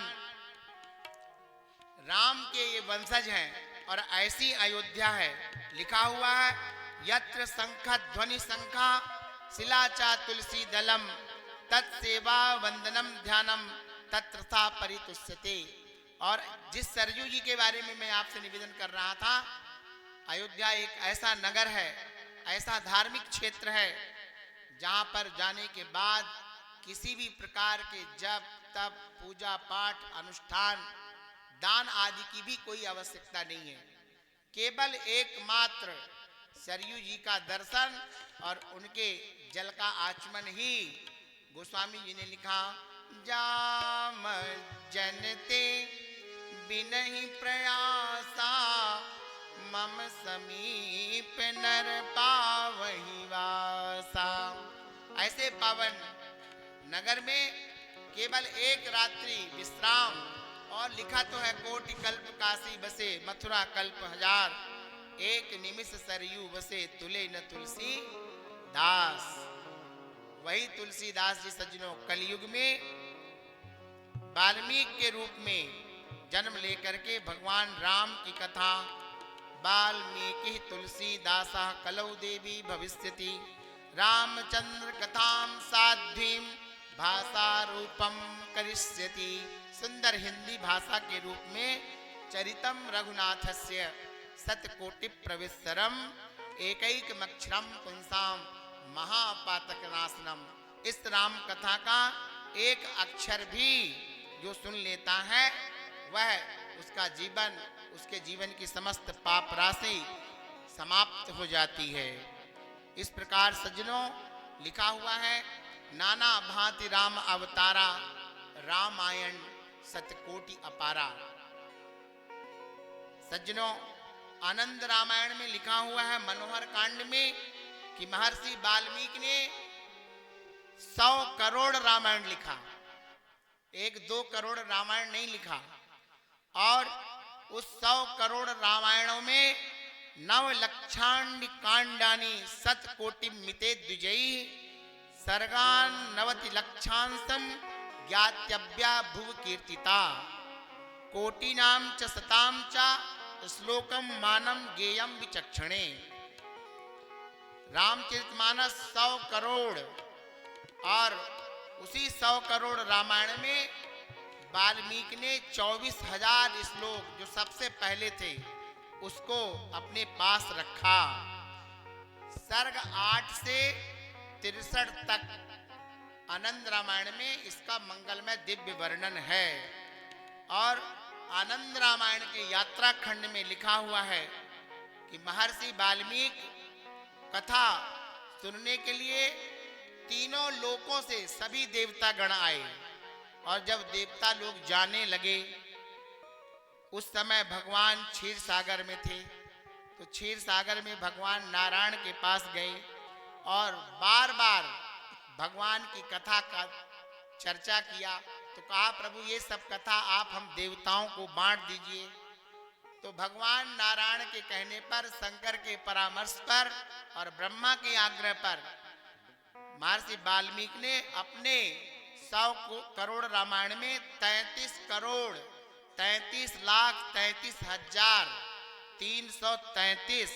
राम के ये वंशज हैं और ऐसी अयोध्या है। लिखा हुआ है यत्र शंख ध्वनि शंखा शिलाचा तुलसी दलम तत्सेवा वंदनम ध्यानम तत्रथा परितुष्यते। और जिस सरयू जी के बारे में मैं आपसे निवेदन कर रहा था, अयोध्या एक ऐसा नगर है, ऐसा धार्मिक क्षेत्र है जहां पर जाने के बाद किसी भी प्रकार के जप तप पूजा पाठ अनुष्ठान दान आदि की भी कोई आवश्यकता नहीं है। केवल एकमात्र सरयू जी का दर्शन और उनके जल का आचमन ही, गोस्वामी जी ने लिखा जाम जनते बिनहि प्रयासा मम समीप नर पावहि वासा। ऐसे पावन नगर में केवल एक रात्रि विश्राम, और लिखा तो है कोटि कल्प काशी बसे मथुरा कल्प हजार, एक निमिष सरयू बसे तुले न तुलसी दास। वही तुलसीदास जी सज्जनों कलयुग में वाल्मीकि के रूप में जन्म लेकर के भगवान राम की कथा वाल्मीकि तुलसीदासा कलौ देवी भविष्यति रामचंद्र कथाम साध्वीम भाषा रूपम करिष्यति। सुंदर हिंदी भाषा के रूप में चरितम रघुनाथस्य सतकोटि प्रविस्तरम एकैकमक्षरम पुंसाम महापातक नाशनम। इस राम कथा का एक अक्षर भी जो सुन लेता है वह उसका जीवन, उसके जीवन की समस्त पाप राशि समाप्त हो जाती है। इस प्रकार सज्जनों लिखा हुआ है नाना भांति राम अवतारा रामायण सतकोटि अपारा। सज्जनों आनंद रामायण में लिखा हुआ है मनोहर कांड में कि महर्षि वाल्मीकि ने 100 करोड़ रामायण लिखा, 1-2 करोड़ रामायण नहीं लिखा। और उस 100 करोड़ रामायणों में 9 लक्षांड कांडानी सतकोटि मिते द्विजयी सर्गान 90 लक्षांशम ज्ञात्यव्या भुव कीर्तिता कोटिनाम च सताम च श्लोकम मानम गेयम विचक्षणे। रामचरितमानस 100 करोड़, और उसी 100 करोड़ रामायण में वाल्मीकि ने 24,000 श्लोक जो सबसे पहले थे उसको अपने पास रखा। सर्ग 8 से 63 तक आनंद रामायण में इसका मंगलमय दिव्य वर्णन है। और आनंद रामायण के यात्रा खंड में लिखा हुआ है कि महर्षि वाल्मीकि कथा सुनने के लिए तीनों लोकों से सभी देवता गण आए। और जब देवता लोग जाने लगे, उस समय भगवान क्षीर सागर में थे। तो क्षीर सागर में भगवान नारायण के पास गए और बार बार भगवान की कथा का चर्चा किया। तो कहा, प्रभु ये सब कथा आप हम देवताओं को बांट दीजिए। तो भगवान नारायण के कहने पर, शंकर के परामर्श पर और ब्रह्मा के आग्रह पर महर्षि वाल्मीकि ने अपने 100 करोड़ रामायण में 33 करोड़ 33 लाख 33 हजार 333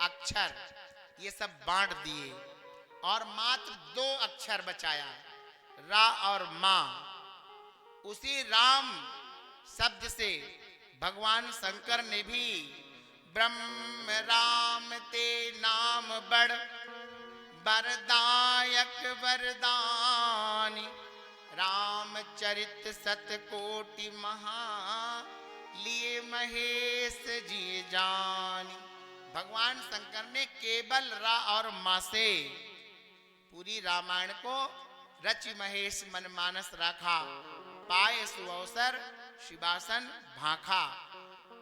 अक्षर ये सब बांट दिए और मात्र 2 अक्षर बचाया, रा और मा। उसी राम शब्द से भगवान शंकर ने भी ब्रह्म राम ते नाम बड़ वरदायक वरदानी रामचरित सतकोटि महा लिए महेश जी जानी। भगवान शंकर ने केवल रा और मा से पूरी रामायण को रचि महेश मन मानस रखा, पाए सुअवसर शिवासन भाखा।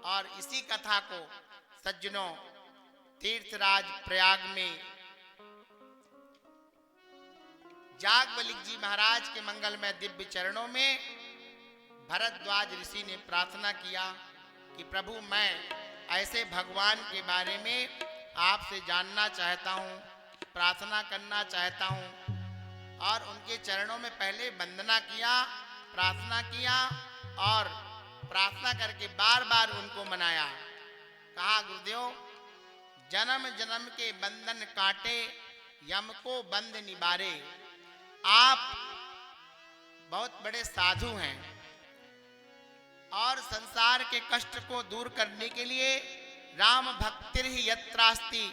और इसी कथा को सज्जनों तीर्थराज प्रयाग में जागवल्लि जी महाराज के मंगलमय दिव्य चरणों में भरद्वाज ऋषि ने प्रार्थना किया कि प्रभु मैं ऐसे भगवान के बारे में आपसे जानना चाहता हूँ, प्रार्थना करना चाहता हूँ। और उनके चरणों में पहले वंदना किया, प्रार्थना किया और प्रार्थना करके बार बार उनको मनाया। कहा, गुरुदेव जन्म जन्म के बंधन काटे यम को बंद निवारे। आप बहुत बड़े साधु हैं और संसार के कष्ट को दूर करने के लिए राम भक्तिर ही यत्रास्ति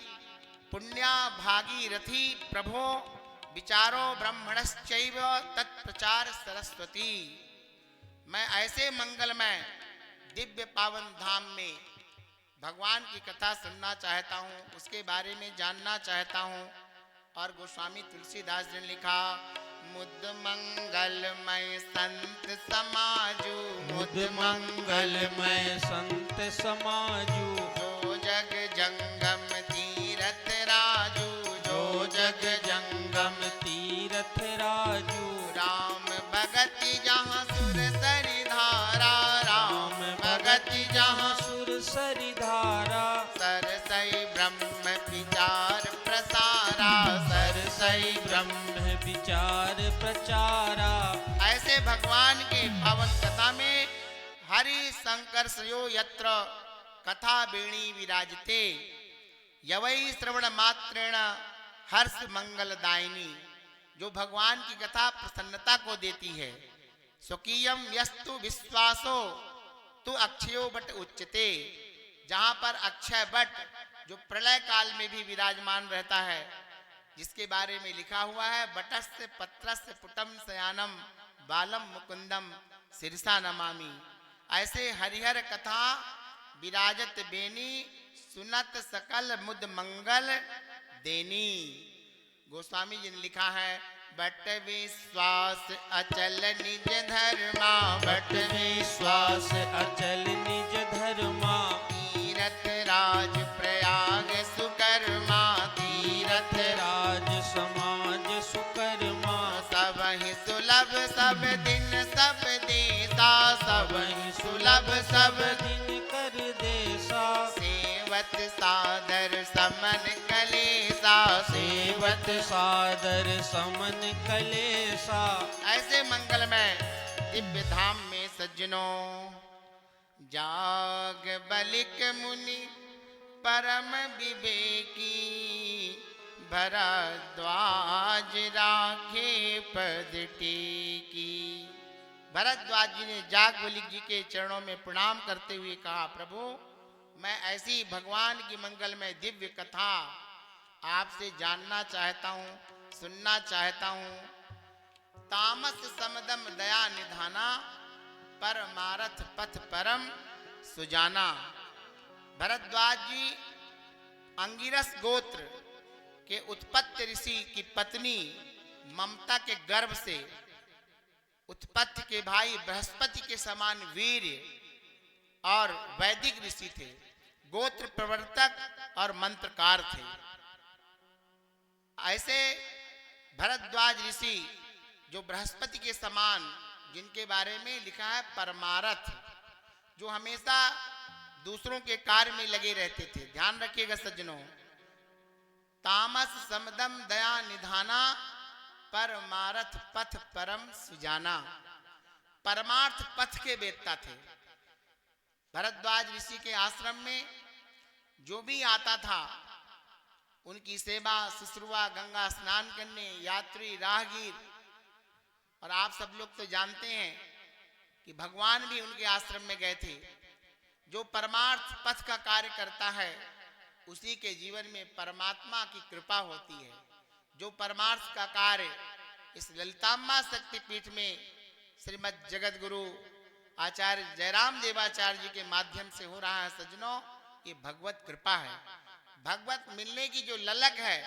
पुण्या भागीरथी प्रभो विचारो ब्रह्मणश्चैव तत्प्रचार सरस्वती। मैं ऐसे मंगलमय दिव्य पावन धाम में भगवान की कथा सुनना चाहता हूँ, उसके बारे में जानना चाहता हूँ। और गोस्वामी तुलसीदास जी ने लिखा, मुद मंगलमय संत समाजू, मुद मंगलमय संत समाजू, जो जग जंगम तीरथ राजू, जो जग जंगम तीरथ राजू। राम भगत जहाँ सुर सरि धारा, राम भगत जहाँ सुर सरि धारा, सरसई ब्रह्म विचार प्रसारा, सरसई ब्रह्म विचार प्रचारा। ऐसे भगवान के पावन कथा में हरि संकर्षयो यत्र कथा बेणी विराजते, यवै श्रवण मात्रेण हर्ष मंगल दायिनी। जो भगवान की कथा प्रसन्नता को देती है। स्वकीयम यस्तु विश्वासो तु अक्षयो बट उच्चते। जहाँ पर अक्षय बट जो प्रलय काल में भी विराजमान रहता है, जिसके बारे में लिखा हुआ है, बटस्य पत्रस्य पुटम शयानम बालम मुकुंदम सिरसा नमामि। ऐसे हरिहर कथा विराजत बेनी, सुनत सकल मुद मंगल देनी। गोस्वामी जी ने लिखा है, बट विश्वास अचल निज धर्मा, बट विश्वास अचल निज धर्मा। तीरथ राज प्रयाग सुकर्मा, तीरथ राज समाज सुकर्मा। सबहि सुलभ सब दिन सब देसा, सबहि सुलभ सब दिन कर देसा। सेवत सादर समन कलेसा, सेवत सादर समन कलेसा। ऐसे मंगलमय दिव्य धाम में सज्जनों जाग बलिक मुनि परम विवेकी, भरद्वाज राखे पद टेकी। भरद्वाज जी ने जागवल्लि जी के चरणों में प्रणाम करते हुए कहा, प्रभु मैं ऐसी भगवान की मंगलमय दिव्य कथा आपसे जानना चाहता हूँ, सुनना चाहता हूँ। तामस समदम दया निधाना, परमारथ पथ परम सुजाना। भरद्वाज जी अंगिरस गोत्र के उत्पत्ति ऋषि की पत्नी ममता के गर्भ से उत्पत्ति के भाई बृहस्पति के समान वीर और वैदिक ऋषि थे। गोत्र प्रवर्तक और मंत्रकार थे। ऐसे भरद्वाज ऋषि जो बृहस्पति के समान, जिनके बारे में लिखा है परमारथ, जो हमेशा दूसरों के कार्य में लगे रहते थे। ध्यान रखिएगा सज्जनों, तामस समदम दया निधाना, परमारथ पथ परम सुजाना। परमार्थ पथ के वेत्ता थे। भरद्वाज ऋषि के आश्रम में जो भी आता था, उनकी सेवा शुश्रूषा, गंगा स्नान करने, यात्री, राहगीर, और आप सब लोग तो जानते हैं कि भगवान भी उनके आश्रम में गए थे। जो परमार्थ पथ का कार्य करता है, उसी के जीवन में परमात्मा की कृपा होती है। जो परमार्थ का कार्य इस ललिताम्बा शक्तिपीठ में श्रीमद् जगत गुरु आचार्य जयराम देवाचार्य जी के माध्यम से हो रहा है सज्जनों, ये भगवत कृपा है। भगवत मिलने की जो ललक है,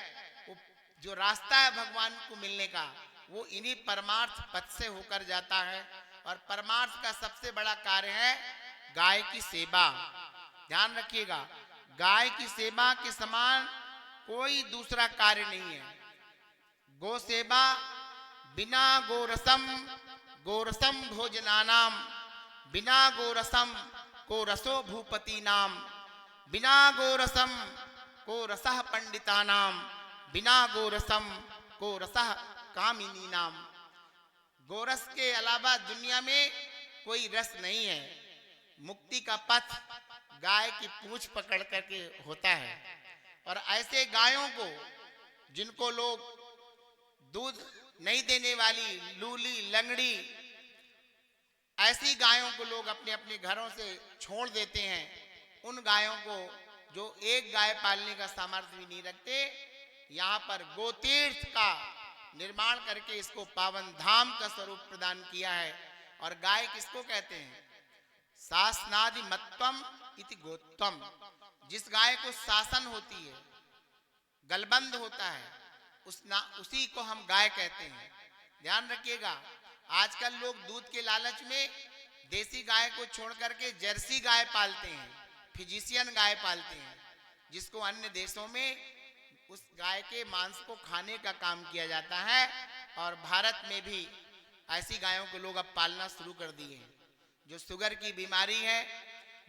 वो जो रास्ता है भगवान को मिलने का, वो इन्हीं परमार्थ पथ से होकर जाता है। और परमार्थ का सबसे बड़ा कार्य है गाय की सेवा। ध्यान रखिएगा, गाय की सेवा के समान कोई दूसरा कार्य नहीं है। गो सेवा बिना गोरसम गोरसम भोजनानाम, बिना गोरसम को रसो भूपति नाम, बिना गोरसम को रसः पंडितानाम, बिना गोरसम को रसः कामिनी नाम। गोरस के अलावा दुनिया में कोई रस नहीं है। मुक्ति का पथ गाय की पूंछ पकड़ करके होता है। और ऐसे गायों को, जिनको लोग दूध नहीं देने वाली, लूली, लंगड़ी, ऐसी गायों को लोग अपने अपने घरों से छोड़ देते हैं। उन गायों को जो एक गाय पालने का सामर्थ्य भी नहीं रखते, यहाँ पर गोतीर्थ का निर्माण करके इसको पावन धाम का स्वरूप प्रदान किया है। और गाय किसको कहते हैं? शासनादि मत्वम इति गोत्वम। जिस गाय को शासन होती है, गलबंद होता है, उसी को हम गाय कहते हैं। ध्यान रखिएगा, आजकल लोग दूध के लालच में देसी गाय को छोड़ करके जर्सी गाय पालते हैं, फिजिशियन गाय पालते हैं, जिसको अन्य देशों में उस गाय के मांस को खाने का काम किया जाता है। और भारत में भी ऐसी गायों को लोग अब पालना शुरू कर दिए हैं। जो शुगर की बीमारी है,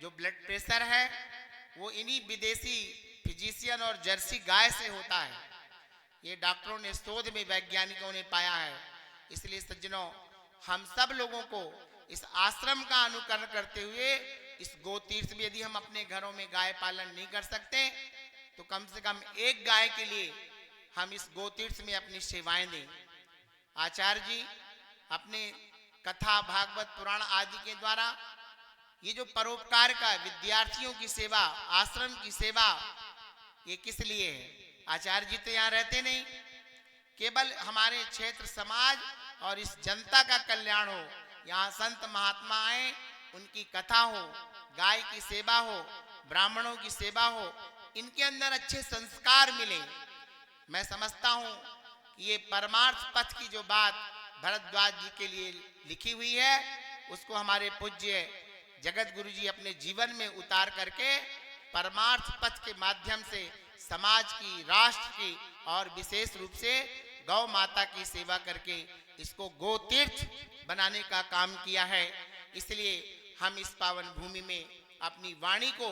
जो ब्लड प्रेशर है, वो इन्हीं विदेशी फिजिशियन और जर्सी गाय से होता है। ये डॉक्टरों ने शोध में, वैज्ञानिकों ने पाया है। इसलिए सज्जनों, हम सब लोगों को इस आश्रम का अनुकरण करते हुए इस गोतीर्थ में, यदि हम अपने घरों में गाय पालन नहीं कर सकते, तो कम से कम एक गाय के लिए हम इस गोतीर्थ में अपनी सेवाएं दें। आचार्य जी अपने कथा, भागवत, पुराण आदि के द्वारा ये जो परोपकार का, विद्यार्थियों की सेवा, आश्रम की सेवा, ये किस लिए है? आचार्य जी तो यहाँ रहते नहीं, केवल हमारे क्षेत्र, समाज और इस जनता का कल्याण हो। यहाँ संत महात्मा आए, उनकी कथा हो, गाय की सेवा हो, ब्राह्मणों की सेवा हो, इनके अंदर अच्छे संस्कार मिले। मैं समझता हूँ कि ये परमार्थ पथ की जो बात भरद्वाज जी के लिए लिखी हुई है, उसको हमारे पूज्य जगत गुरु जी अपने जीवन में उतार करके परमार्थ पथ के माध्यम से समाज की, राष्ट्र की और विशेष रूप से गौ माता की सेवा करके इसको गोतीर्थ बनाने का काम किया है। इसलिए हम इस पावन भूमि में अपनी वाणी को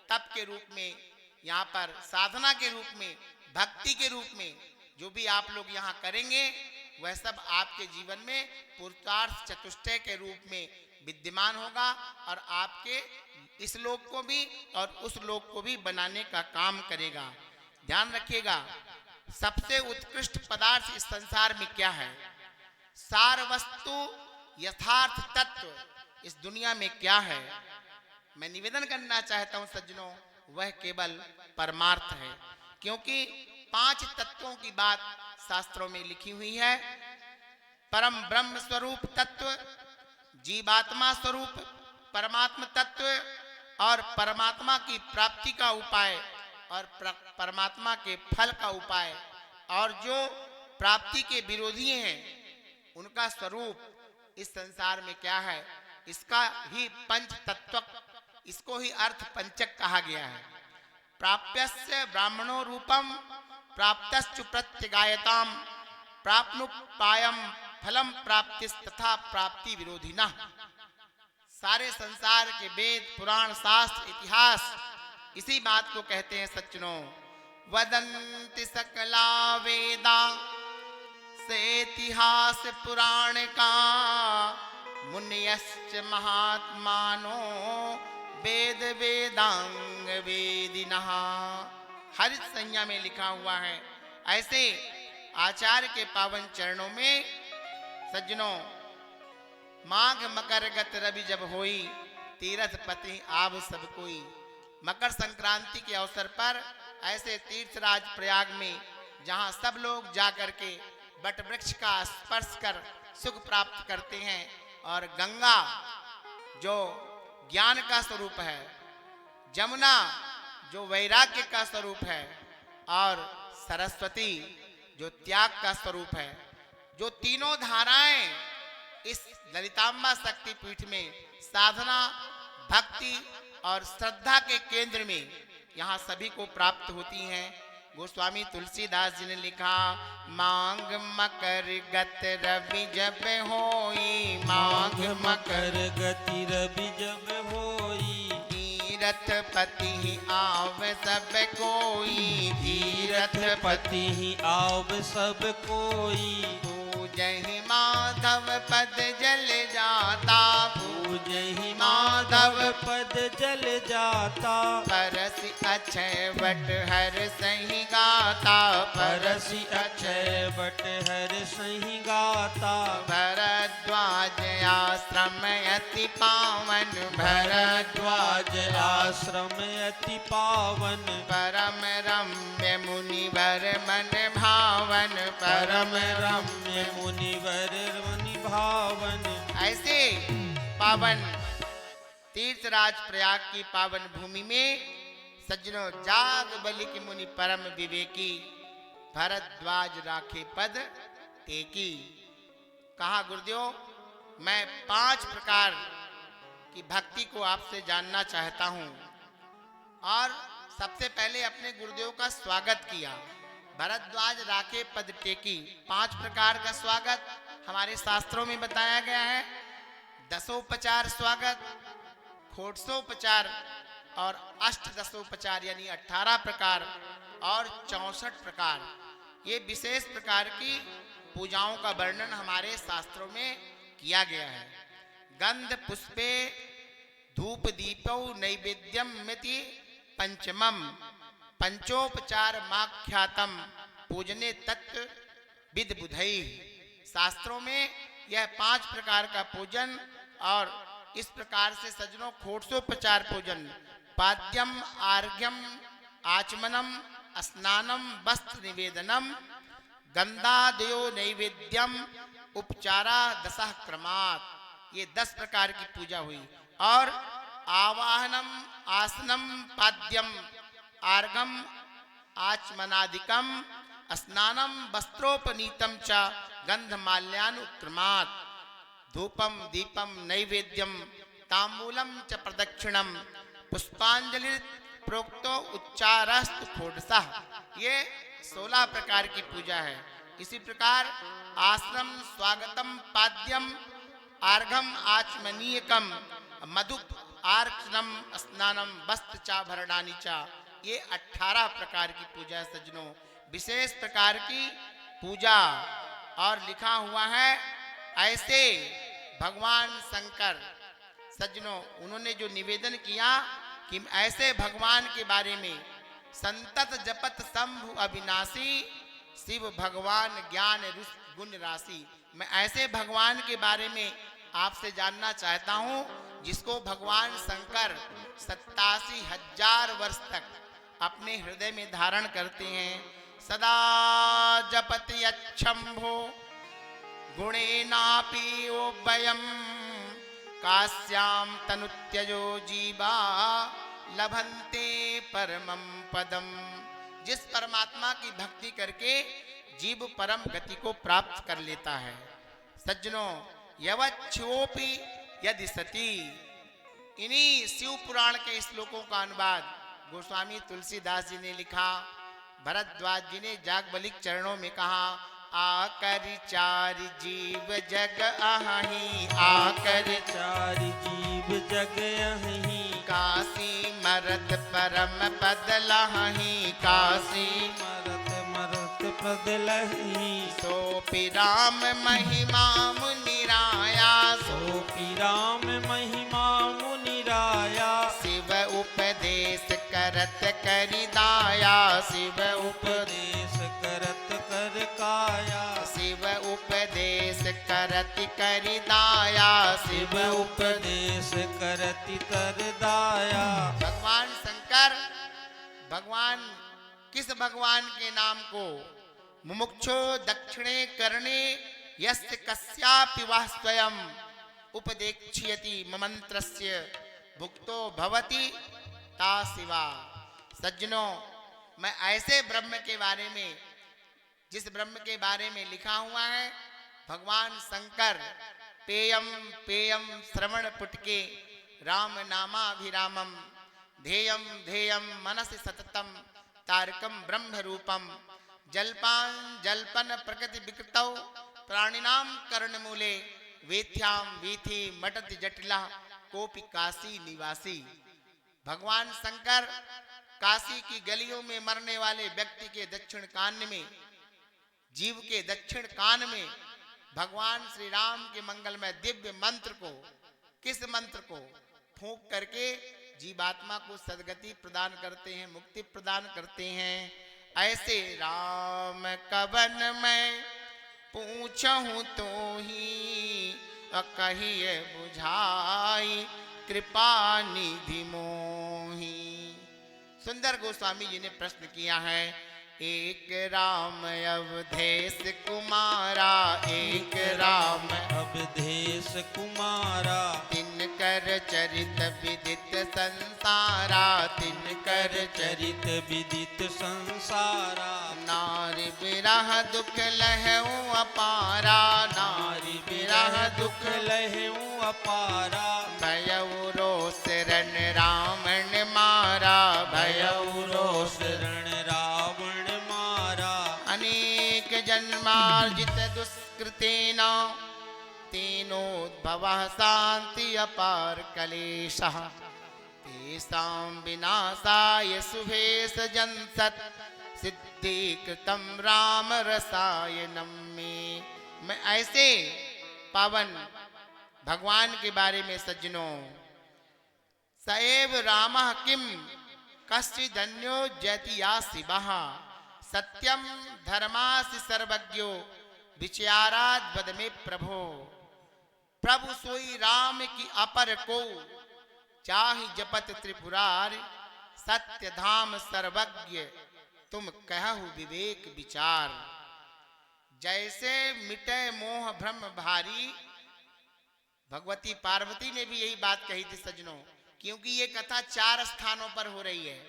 तप के रूप में, यहाँ पर साधना के रूप में, भक्ति के रूप में जो भी आप लोग यहाँ करेंगे, वह सब आपके जीवन में पुरुषार्थ चतुष्टय के रूप में विद्यमान होगा और आपके इस लोक को भी और उस लोक को भी बनाने का काम करेगा। ध्यान रखिएगा, सबसे उत्कृष्ट पदार्थ इस संसार में क्या है? सार वस्तु, यथार्थ तत्व इस दुनिया में क्या है? मैं निवेदन करना चाहता हूं सज्जनों, वह केवल परमार्थ है। क्योंकि 5 तत्वों की बात शास्त्रों में लिखी हुई है। परम ब्रह्म स्वरूप तत्व, जीवात्मा स्वरूप परमात्म तत्व और परमात्मा की प्राप्ति का उपाय और परमात्मा के फल का उपाय, और जो प्राप्ति के विरोधी हैं उनका स्वरूप इस संसार में क्या है, इसका ही पंच तत्व, इसको ही अर्थ पंचक कहा गया है। प्राप्यस्य ब्राह्मणो रूपम प्राप्तश्च प्रत्यगायताम प्राप्नुपायम फलम प्राप्तिस तथा प्राप्ति विरोधिना। सारे संसार के वेद पुराण शास्त्र इतिहास इसी बात को कहते हैं सज्जनों। वदन्ति सकला वेदा से इतिहास पुराण का मुनियश्च महात्मानो वेद वेदांग वेदिनः। हरित संज्ञा में लिखा हुआ है। ऐसे आचार्य के पावन चरणों में सज्जनों, माघ मकर गत रवि जब होई तीरथ पति आव सब कोई। मकर संक्रांति के अवसर पर ऐसे तीर्थराज प्रयाग में जहां सब लोग जाकर के बट वृक्ष का स्पर्श कर सुख प्राप्त करते हैं, और गंगा जो ज्ञान का स्वरूप है, जमुना जो वैराग्य का स्वरूप है, और सरस्वती जो त्याग का स्वरूप है, जो तीनों धाराएं इस ललितांबा शक्तिपीठ में साधना, भक्ति और श्रद्धा के केंद्र में यहाँ सभी को प्राप्त होती हैं। गोस्वामी तुलसीदास जी ने लिखा, मांग मकर गत रवि जब होई, माघ मकर गति रवि जब होई, तीरथ पति आव सब कोई, तीरथ पति आव सब कोई। पूजहि माधव पद जल जाता, पूजहि माधव पद जल जाता, परसि अक्षय वट हर सही गाता, परसि अक्षय बट हर सही गाता। भरद्वाज आश्रम अति पावन, भरद्वाज आश्रम अति पावन, परम रम्य मुनिवर मन भावन, परम रम्य मुनिवर मुनि भावन। ऐसे पावन तीर्थराज प्रयाग की पावन भूमि में सज्जनों, जाग बलि की मुनि परम विवेकी, भरद्वाज राखे पद टेकी। कहा गुरुदेव, मैं 5 प्रकार की भक्ति को आपसे जानना चाहता हूं, और सबसे पहले अपने गुरुदेव का स्वागत किया। भरद्वाज राखे पद टेकी, 5 प्रकार का स्वागत हमारे शास्त्रों में बताया गया है। दसोपचार स्वागत, खोटसोपचार और अष्टदशोपचार यानी 18 प्रकार और 64 प्रकार, ये विशेष प्रकार की पूजाओं का वर्णन हमारे शास्त्रों में किया गया है। गंध पुष्पे धूप दीपौ नैवेद्यम मिति पंचमम पंचोपचार माख्यातम पूजने तत्व विद बुधई। शास्त्रों में यह 5 प्रकार का पूजन, और इस प्रकार से सज्जनों खोटसोपचार पूजन, पाद्यम आर्घ्यम आचमनम स्नानम वस्त्र निवेदनम गंधादयो नैवेद्यम उपचारा 10 क्रमात्, ये 10 प्रकार की पूजा हुई। और आवाहनम आसनम पाद्यम आर्घम आचमनादिकम स्नानम वस्त्रोपनीतम च गंधमाल्यानुक्रमात् धूपम दीपम नैवेद्यम तांबूलम च प्रदक्षिणम पुष्पांजलि प्रोक्तो उच्चारस्तु षोडशः। ये 16 प्रकार की पूजा है। इसी प्रकार आश्रम स्वागतम पाद्यम आर्घम आचमनीयकम मधुप आर्चनम स्नानम वस्त्र चाभरणानि चा, ये 18 प्रकार की पूजा सज्जनों, विशेष प्रकार की पूजा। और लिखा हुआ है, ऐसे भगवान शंकर सज्जनों, उन्होंने जो निवेदन किया कि ऐसे भगवान के बारे में, संतत जपत शंभु अविनाशी शिव भगवान ज्ञान गुण राशि, मैं ऐसे भगवान के बारे में आपसे जानना चाहता हूं जिसको भगवान शंकर 87,000 वर्ष तक अपने हृदय में धारण करते हैं। सदा जपति अच्छम्भो गुणेनापि ओभयम काश्याम तनुत्यजो जीवा लभन्ते परमं पदम। जिस परमात्मा की भक्ति करके जीव परम गति को प्राप्त कर लेता है। सज्जनों, यवच्छोपि यदि सती, इन्हीं शिव पुराण के श्लोकों का अनुवाद गोस्वामी तुलसीदास जी ने लिखा। भरद्वाज जी ने जागबलिक चरणों में कहा, आकर चारि जीव जग अहि, आकर चारि जीव जग अहि, काशी मरत परम पद लहि, काशी मरत मरत पद लहि, सोपि राम महिमा मुनिराया, सोपि राम महिमा मुनिराया, शिव उपदेश करत करिदाया, शिव उपदेश करत कर काया, शिव उपदेश करत करिदाया, शिव उपदेश करति कर दाया। भगवान शंकर, भगवान किस भगवान के नाम को मुमुक्षो दक्षिणे करणे यस्य कस्यापि वः स्वयं उपदेक्ष्यति ममंत्रस्य भुक्तो भवति ता शिवा। सज्जनों, मैं ऐसे ब्रह्म के बारे में, जिस ब्रह्म के बारे में लिखा हुआ है, भगवान शंकर पेयम पेयम श्रवण पुटके राम नामाभिरामम ध्येयम ध्येयम मनसि सततम तारकम ब्रह्म रूपम जल्पान जल्पन प्रकृति विकृतौ प्राणिनाम कर्णमूले वेथ्याम वीथि मटति जटिला कोपि काशी निवासी। भगवान शंकर काशी की गलियों में मरने वाले व्यक्ति के दक्षिण कान में, जीव के दक्षिण कान में भगवान श्री राम के मंगलमय दिव्य मंत्र को, किस मंत्र को फूंक करके जीवात्मा को सदगति प्रदान करते हैं, मुक्ति प्रदान करते हैं। ऐसे राम कवन मैं पूछूं तो ही कहिए बुझाई कृपा निधि मोही। सुंदर गोस्वामी जी ने प्रश्न किया है, एक राम अवधेश कुमारा, एक राम अवधेश कुमारा, तिनकर चरित विदित संसारा, तिनकर चरित विदित संसारा, नारी विरह दुख लहऊ अपारा, नारी विरह दुख लहऊ अपारा, भयउ रोष रण रावण मारा, भयउ रोष रण रावण मारा, अनेक जन्मार्जित दुष्कृतेन तेनोद्भवः शांति अपार कलेशः, तेषां विनाशाय शुभे सजन्सत् सिद्धि कृतं राम रसायनम में। मैं ऐसे पावन भगवान के बारे में सज्जनों, सएव रामः किम कश्चिदन्यो जयति या शिवः, सत्यम धर्मासि सर्वज्ञो विचाराद वद में प्रभो। प्रभु सोई राम की अपर को चाहि जपत त्रिपुरारि, सत्य धाम सर्वज्ञ तुम कहु विवेक विचार। जैसे मिटे मोह भ्रम भारी, भगवती पार्वती ने भी यही बात कही थी सज्जनों, क्योंकि ये कथा 4 स्थानों पर हो रही है।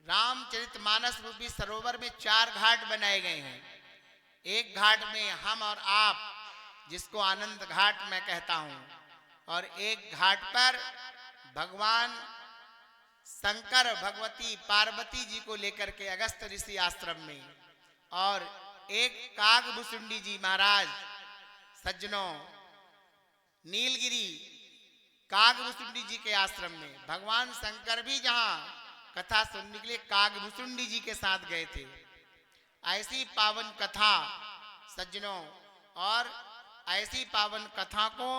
रामचरितमानस रूपी सरोवर में 4 घाट बनाए गए हैं। एक घाट में हम और आप, जिसको आनंद घाट मैं कहता हूं, और एक घाट पर भगवान शंकर भगवती पार्वती जी को लेकर के अगस्त ऋषि आश्रम में, और एक कागभूषुंडी जी महाराज सज्जनों नीलगिरी कागभूषुंडी जी के आश्रम में। भगवान शंकर भी जहां कथा सुनने के लिए कागभूषुंडी जी के साथ गए थे। ऐसी पावन कथा सज्जनों, और ऐसी पावन कथा को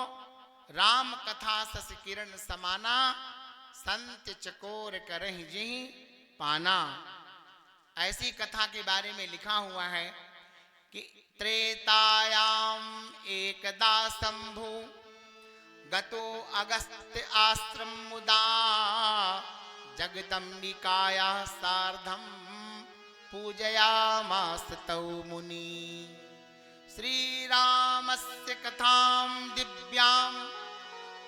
राम कथा सस किरण समाना, संत चकोर करहि जिहि पाना। ऐसी कथा के बारे में लिखा हुआ है कि त्रेतायाम एकदा शंभु गतो अगस्त्य आश्रम मुदा, जगदम्बिकाया सार्धम पूजयामास तौ मुनि। श्री रामस्य कथां दिव्यां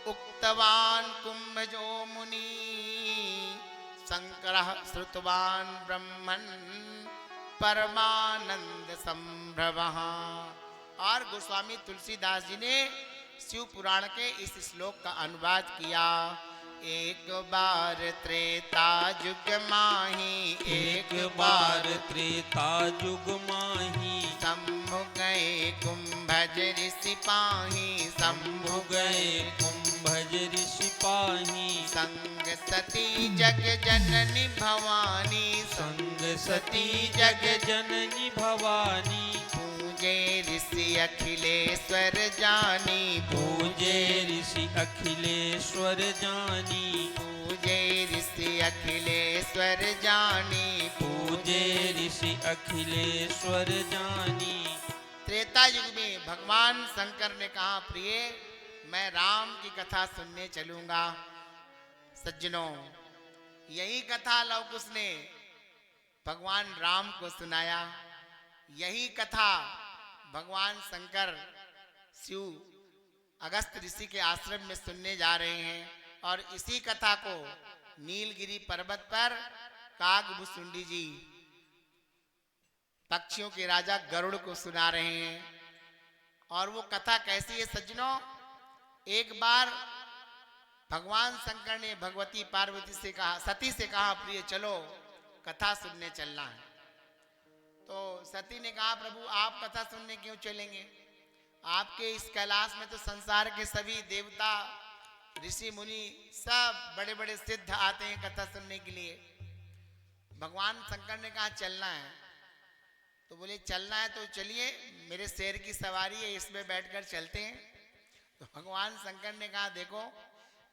उक्तवान् कुंभजो मुनि शंकरः श्रुतवान् ब्रह्मन् परमानंद संभ्रमः। और गोस्वामी तुलसीदास जी ने शिव पुराण के इस श्लोक का अनुवाद किया। एक बार त्रेता युग माही, एक बार त्रेता युग माही, शंभु गए कुंभज ऋषि पाही, शंभु गए कुंभज ऋषि पाही, संग सती जग जननी भवानी, संग सती जग जननी भवानी, पूजे ऋषि अखिलेश्वर जानी, पूजे ऋषि अखिलेश्वर जानी, पूजे ऋषि अखिलेश्वर जानी, पूजे ऋषि अखिलेश्वर जानी। त्रेता युग में भगवान शंकर ने कहा, प्रिय मैं राम की कथा सुनने चलूंगा। सज्जनों, यही कथा लव कुश ने भगवान राम को सुनाया। यही कथा भगवान शंकर शिव अगस्त ऋषि के आश्रम में सुनने जा रहे हैं। और इसी कथा को नीलगिरी पर्वत पर कागभूषुंडी जी पक्षियों के राजा गरुड़ को सुना रहे हैं। और वो कथा कैसी है सज्जनों? एक बार भगवान शंकर ने भगवती पार्वती से कहा, सती से कहा, प्रिय चलो कथा सुनने चलना है। तो सती ने कहा, प्रभु आप कथा सुनने क्यों चलेंगे? आपके इस कैलाश में तो संसार के सभी देवता ऋषि मुनि सब बड़े बड़े सिद्ध आते हैं कथा सुनने के लिए। भगवान शंकर ने कहा चलना है। तो बोले चलना है तो चलिए, मेरे शेर की सवारी है, इसमें बैठकर चलते हैं। तो भगवान शंकर ने कहा, देखो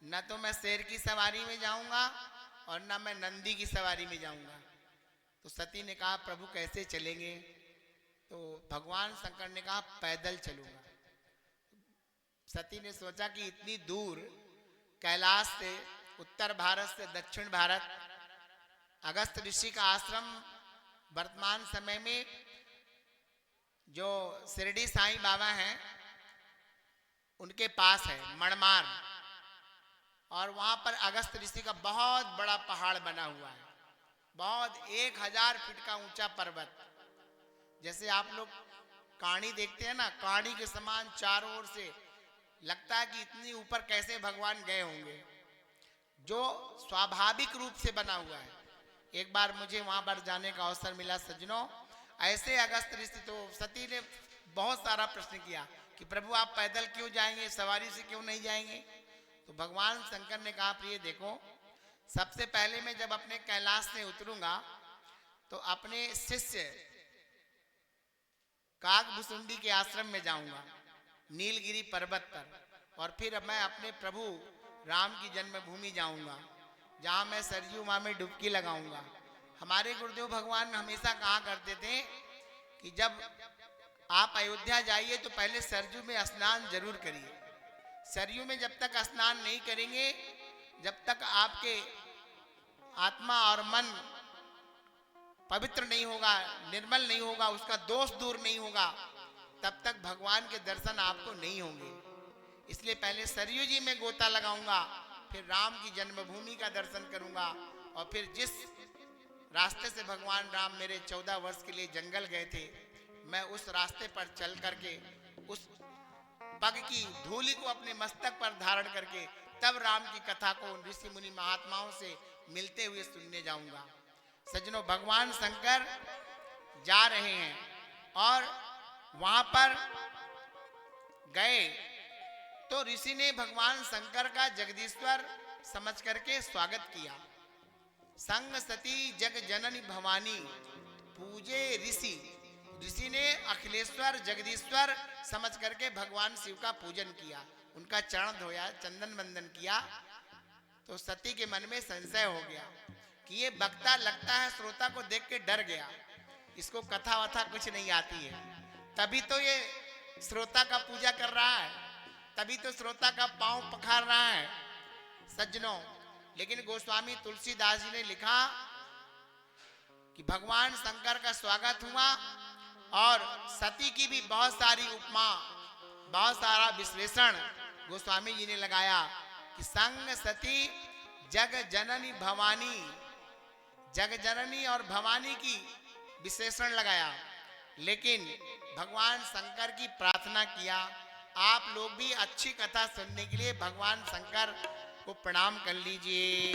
न तो मैं शेर की सवारी में जाऊंगा और न मैं नंदी की सवारी में जाऊंगा। तो सती ने कहा, प्रभु कैसे चलेंगे? तो भगवान शंकर ने कहा, पैदल चलूंगा। सती ने सोचा कि इतनी दूर कैलाश से, उत्तर भारत से दक्षिण भारत, अगस्त ऋषि का आश्रम वर्तमान समय में जो शिरडी साईं बाबा हैं उनके पास है, मणमार। और वहां पर अगस्त ऋषि का बहुत बड़ा पहाड़ बना हुआ है, बहुत 1000 फीट का ऊंचा पर्वत। जैसे आप लोग कहानी देखते हैं ना, कहानी के समान चारों ओर से लगता है कि इतनी ऊपर कैसे भगवान गए होंगे, जो स्वाभाविक रूप से बना हुआ है। एक बार मुझे वहां पर जाने का अवसर मिला सज्जनों। ऐसे अगस्त ऋषि, तो सती ने बहुत सारा प्रश्न किया कि प्रभु आप पैदल क्यों जाएंगे, सवारी से क्यों नहीं जाएंगे? तो भगवान शंकर ने कहा, प्रिय देखो, सबसे पहले मैं जब अपने कैलाश से उतरूंगा तो अपने शिष्य कागभूषुंडी के आश्रम में जाऊंगा, नीलगिरी पर्वत पर। और फिर मैं अपने प्रभु राम की जन्मभूमि जाऊंगा, जहां मैं सरयू मां में डुबकी लगाऊंगा। हमारे गुरुदेव भगवान हमेशा कहा करते थे कि जब आप अयोध्या जाइए तो पहले सरयू में स्नान जरूर करिए। सरयू में जब तक स्नान नहीं करेंगे, जब तक आपके आत्मा और मन पवित्र नहीं होगा, निर्मल नहीं होगा, उसका दोष दूर नहीं होगा, तब तक भगवान के दर्शन आपको नहीं होंगे। इसलिए पहले सरयू जी में गोता लगाऊंगा, फिर राम की जन्मभूमि का दर्शन करूंगा। और फिर जिस रास्ते से भगवान राम मेरे 14 वर्ष के लिए जंगल गए थे, मैं उस रास्ते पर चल करके उस पग की धूलि को अपने मस्तक पर धारण करके तब राम की कथा को ऋषि मुनि महात्माओं से मिलते हुए सुनने जाऊंगा। सज्जनों, भगवान शंकर जा रहे हैं और वहां पर गए तो ऋषि ने भगवान शंकर का जगदीश्वर समझ करके स्वागत किया। संग सती जग जननी भवानी पूजे ऋषि। ऋषि ने अखिलेश्वर जगदीश्वर समझ करके भगवान शिव का पूजन किया, उनका चरण धोया, चंदन वंदन किया। तो सती के मन में संशय हो गया कि ये वक्ता लगता है श्रोता को देख के डर गया, इसको कथा वथा कुछ नहीं आती है, तभी तो ये श्रोता का पूजा कर रहा है, तभी तो श्रोता का पांव पखार रहा है। सज्जनों, लेकिन गोस्वामी तुलसीदास जी ने लिखा कि भगवान शंकर का स्वागत हुआ और सती की भी बहुत सारी उपमा, बहुत सारा विश्लेषण गोस्वामी जी ने लगाया। कि संग सती जग जननी भवानी, जग जननी और भवानी की विशेषण लगाया, लेकिन भगवान शंकर की प्रार्थना किया। आप लोग भी अच्छी कथा सुनने के लिए भगवान शंकर को प्रणाम कर लीजिए।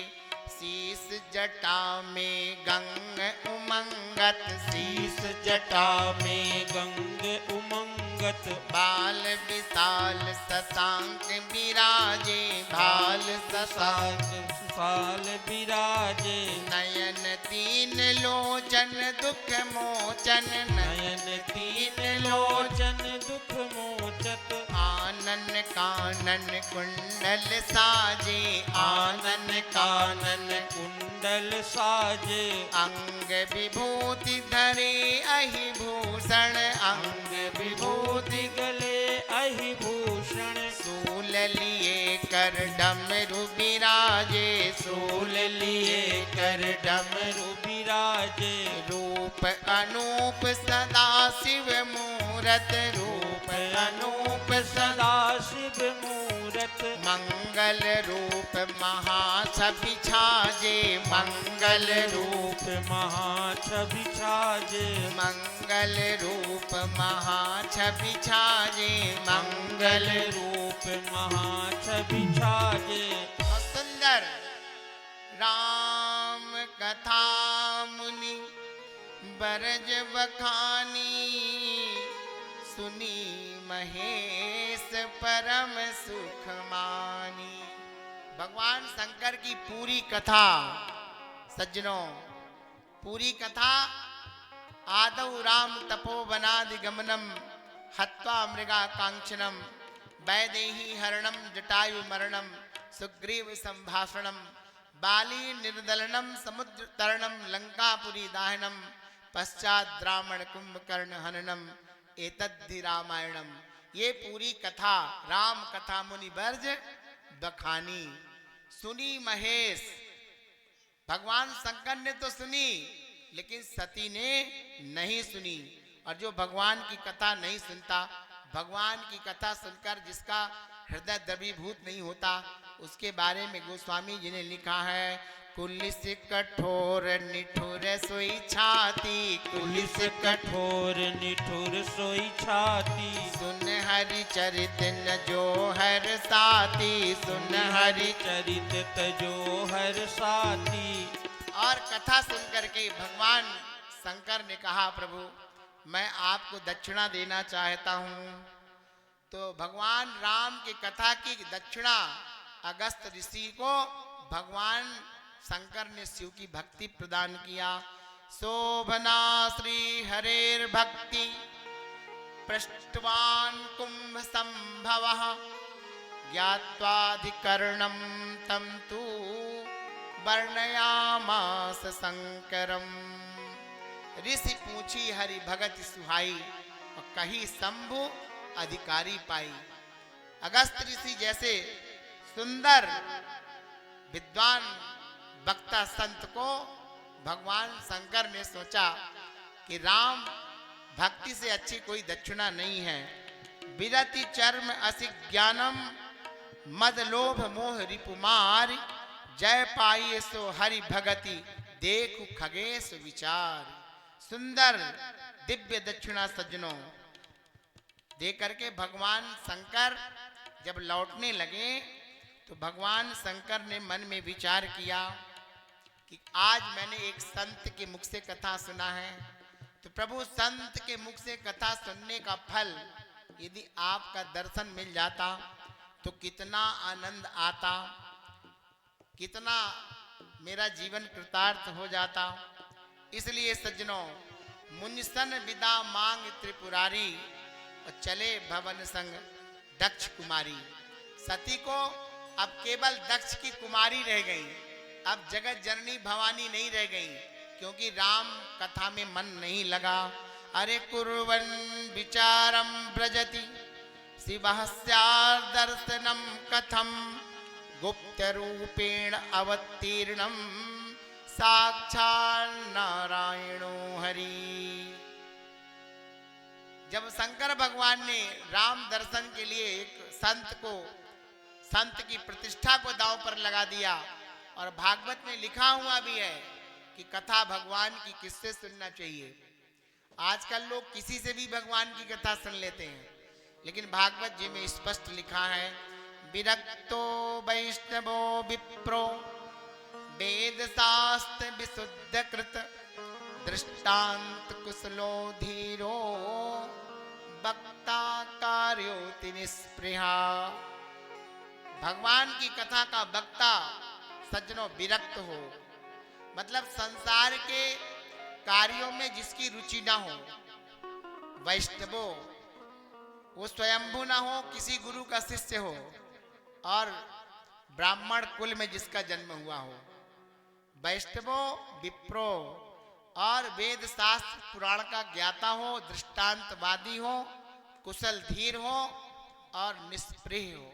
शीस जटा में गंग उमंगत, शीस जटा में गंग उमंगत, बाल विशाल शशांक विराजे, भाल शशांक साल विराजे, नयन तीन लोचन दुख मोचन, नयन तीन लोचन दुख मोचत, आनन कानन कुंडल साजे, आनन कानन कुंडल साजे, अंग विभूति धरे अहि भूषण, अंग विभूति गले अहि भूषण, सूल लिए कर डमरू विराजे, सूल लिए कर डमरू विराजे, रूप अनूप सदा शिव मूरत, रूप अनूप सदा शिव मूरत, मंगल रूप महाछवि छाजे, मंगल रूप महाछवि छाजे, मंगल रूप महाछवि छाजे, मंगल रूप महाछवि छाजे। और सुंदर राम कथा मुनि बरज बखानी, सुनी महेश परम सुख मानी। भगवान शंकर की पूरी कथा सज्जनों, पूरी कथा आदौ राम तपोवनादि गमनम हत्वा मृगा कांक्षणम, वैदेही हरणम जटायु मरणम, सुग्रीव संभाषणम, बाली निर्दलनम, समुद्र तरणम, लंकापुरी दाहनम, पश्चात ब्राह्मण कुंभकर्ण हननम, एतद्धि रामायणम। ये पूरी कथा राम कथा मुनि बर्ज बखानी, सुनी महेश। भगवान शंकर ने तो सुनी, लेकिन सती ने नहीं सुनी। और जो भगवान की कथा नहीं सुनता, भगवान की कथा सुनकर जिसका हृदय द्रवीभूत नहीं होता, उसके बारे में गोस्वामी जी ने लिखा है, कुलिस कठोर निठुर सोई छाती, कुलिस कठोर निठुर सोई छाती, सुन हरि चरित न जो हर साथी, सुन हरि चरित तजो हर साथी। और कथा सुन करके भगवान शंकर ने कहा, प्रभु मैं आपको दक्षिणा देना चाहता हूँ। तो भगवान राम की कथा की दक्षिणा अगस्त ऋषि को भगवान शंकर ने शिव की भक्ति प्रदान किया। शोभना श्री हरेर भक्ति पृष्ठवान कुंभ संभव, ज्ञात्वाधिकरणम तम तू वर्णयामास शंकरम। ऋषि पूछी हरि भगति सुहाई, और कही शंभु अधिकारी पाई। अगस्त ऋषि जैसे सुंदर विद्वान वक्ता संत को भगवान शंकर ने सोचा कि राम भक्ति से अच्छी कोई दक्षिणा नहीं है। विरति चर्म असि ज्ञानम, मद लोभ मोह रिपुमार, जय पाइए सो हरि भगति, देखु खगेश विचार। सुंदर दिव्य दक्षिणा सज्जनों दे करके भगवान शंकर जब लौटने लगे, तो भगवान शंकर ने मन में विचार किया कि आज मैंने एक संत के मुख से कथा सुना है, तो प्रभु संत के मुख से कथा सुनने का फल यदि आपका दर्शन मिल जाता तो कितना आनंद आता, कितना मेरा जीवन कृतार्थ हो जाता। इसलिए सज्जनों, मुनिसन विदा मांग त्रिपुरारी, और चले भवन संग दक्ष कुमारी। सती को अब केवल दक्ष की कुमारी रह गई, अब जगत जननी भवानी नहीं रह गई, क्योंकि राम कथा में मन नहीं लगा। अरे कुर्वन् विचारम व्रजति शिवस्याः दर्शनम कथम, गुप्त रूपेण अवतीर्णम साक्षात् नारायणो हरि। जब शंकर भगवान ने राम दर्शन के लिए एक संत को संत की प्रतिष्ठा को दांव पर लगा दिया। और भागवत में लिखा हुआ भी है कि कथा भगवान की किससे सुनना चाहिए। आजकल लोग किसी से भी भगवान की कथा सुन लेते हैं, लेकिन भागवत जी में स्पष्ट लिखा है, विरक्तो वैष्णवो विप्रो वेद शास्त्र विशुद्ध कृत दृष्टांत कुशलो धीरो वक्ता कार्योति निस्पृहा। भगवान की कथा का वक्ता सज्जनों विरक्त हो, मतलब संसार के कार्यों में जिसकी रुचि ना हो। वैष्णवो, वो स्वयंभू ना हो, किसी गुरु का शिष्य हो, और ब्राह्मण कुल में जिसका जन्म हुआ हो। वैष्णवो विप्रो, और वेद शास्त्र पुराण का ज्ञाता हो, दृष्टांतवादी हो, कुशल धीर हो और निष्प्रिय हो।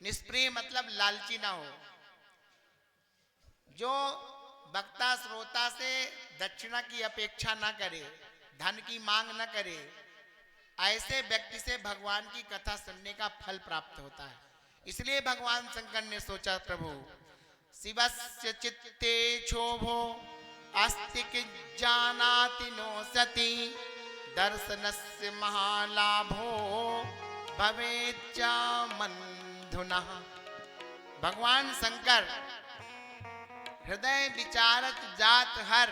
निष्प्रिय मतलब लालची ना हो, जो वक्ता श्रोता से दक्षिणा की अपेक्षा ना करे, धन की मांग न करे। ऐसे व्यक्ति से भगवान की कथा सुनने का फल प्राप्त होता है। इसलिए भगवान शंकर ने सोचा, प्रभु शिवस्य चित्ते क्षोभो अस्ति किज्जानाति नो सति दर्शनस्य महालाभो भवेच्चा मन्धुनः। भगवान शंकर हृदय विचारत जात हर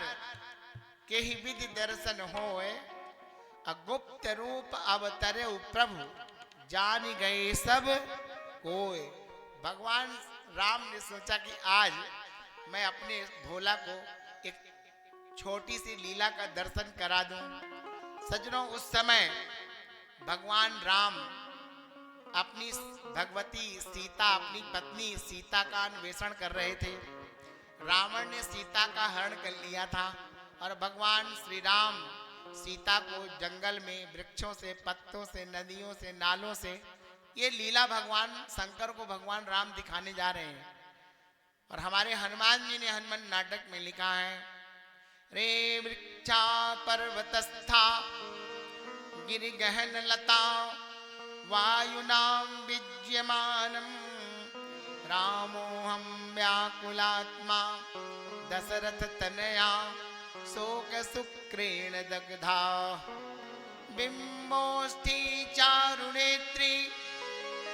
के ही विधि दर्शन होए, अगुप्त रूप अवतरे प्रभु जान गए सब कोय। भगवान राम ने सोचा कि आज मैं अपने भोला को एक छोटी सी लीला का दर्शन करा दूं। सज्जनों, उस समय भगवान राम अपनी भगवती सीता, अपनी पत्नी सीता का अन्वेषण कर रहे थे। रावण ने सीता का हरण कर लिया था और भगवान श्री राम सीता को जंगल में वृक्षों से, पत्तों से, नदियों से, नालों से, ये लीला भगवान शंकर को भगवान राम दिखाने जा रहे हैं। और हमारे हनुमान जी ने हनुमान नाटक में लिखा है, रे वृक्षा पर्वतस्था गिरि गहन लता वायुनाम विज्यमानम रामोहम व्याकुलात्मा दशरथ तनया शोक शुक्रेण दग्धा बिंबोष्ठी चारुनेत्री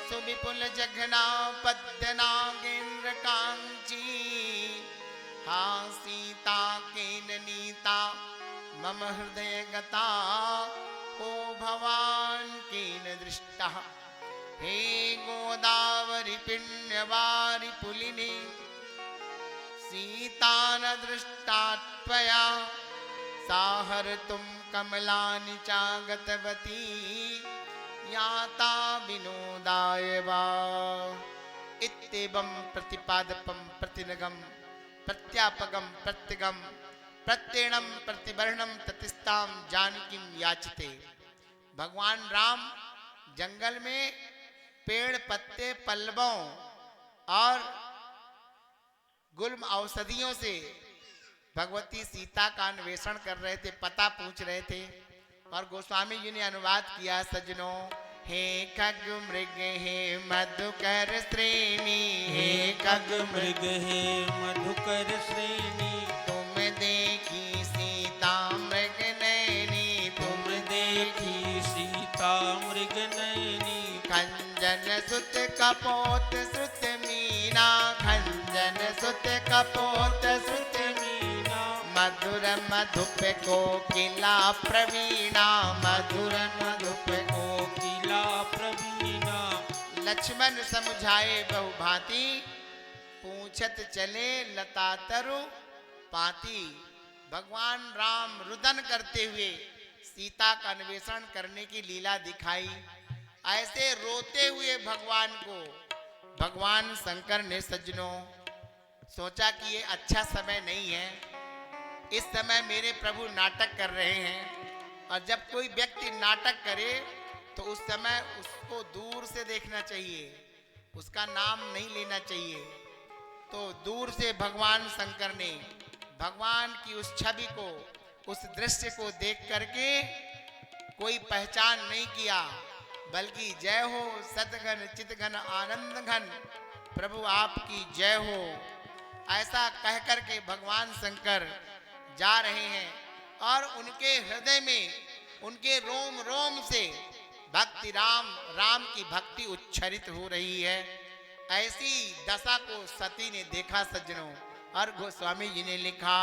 सुविपुल जघना पद्यनागेन्द्र कांची हा सीता केन नीता मम हृदय गता ओ भवान केन दृष्टा हे गोदावरी पुण्यवारी पुलिनी सीता न दृष्टा त्वया साहर तुम कमलानि चागतवती याता विनोदाय वा। इत्येवं प्रतिपादपं प्रतिनगम प्रत्यापगम प्रत्यगम प्रत्येणम प्रतिवर्णम ततिस्ताम जानकीम याचते। भगवान राम जंगल में पेड़ पत्ते पल्लवों और गुल्म औषधियों से भगवती सीता का अन्वेषण कर रहे थे, पता पूछ रहे थे। और गोस्वामी जी ने अनुवाद किया, सज्जनों, हे खग मृग हे मधुकर श्रेणी, हे खग मृग हे मधुकर श्रेणी, तुम देखी सीता मृग नैनी, तुम देखी सीता मृग नैनी, खंजन सुत कपोत श्रुत मीना, खंजन सुत कपोत श्रुत मीना, मधुर मधुप कोकिला प्रवीणा, मधुर मधुप कोकिला प्रवीणा। लक्ष्मण समझाए बहु भांति, पूछत चले लता तरु पाती। भगवान राम रुदन करते हुए सीता का अन्वेषण करने की लीला दिखाई। ऐसे रोते हुए भगवान को भगवान शंकर ने, सज्जनों, सोचा कि ये अच्छा समय नहीं है, इस समय मेरे प्रभु नाटक कर रहे हैं। और जब कोई व्यक्ति नाटक करे तो उस समय उसको दूर से देखना चाहिए, उसका नाम नहीं लेना चाहिए। तो दूर से भगवान शंकर ने भगवान की उस छवि को, उस दृश्य को देख करके कोई पहचान नहीं किया, बल्कि जय हो सतघन चितघन आनंद घन, प्रभु आपकी जय हो। ऐसा कह कर के भगवान शंकर जा रहे हैं और उनके हृदय में, उनके रोम रोम से भक्ति राम की भक्ति उच्छरित हो रही है। ऐसी दशा को सती ने देखा सज्जनों, और गोस्वामी जी ने लिखा,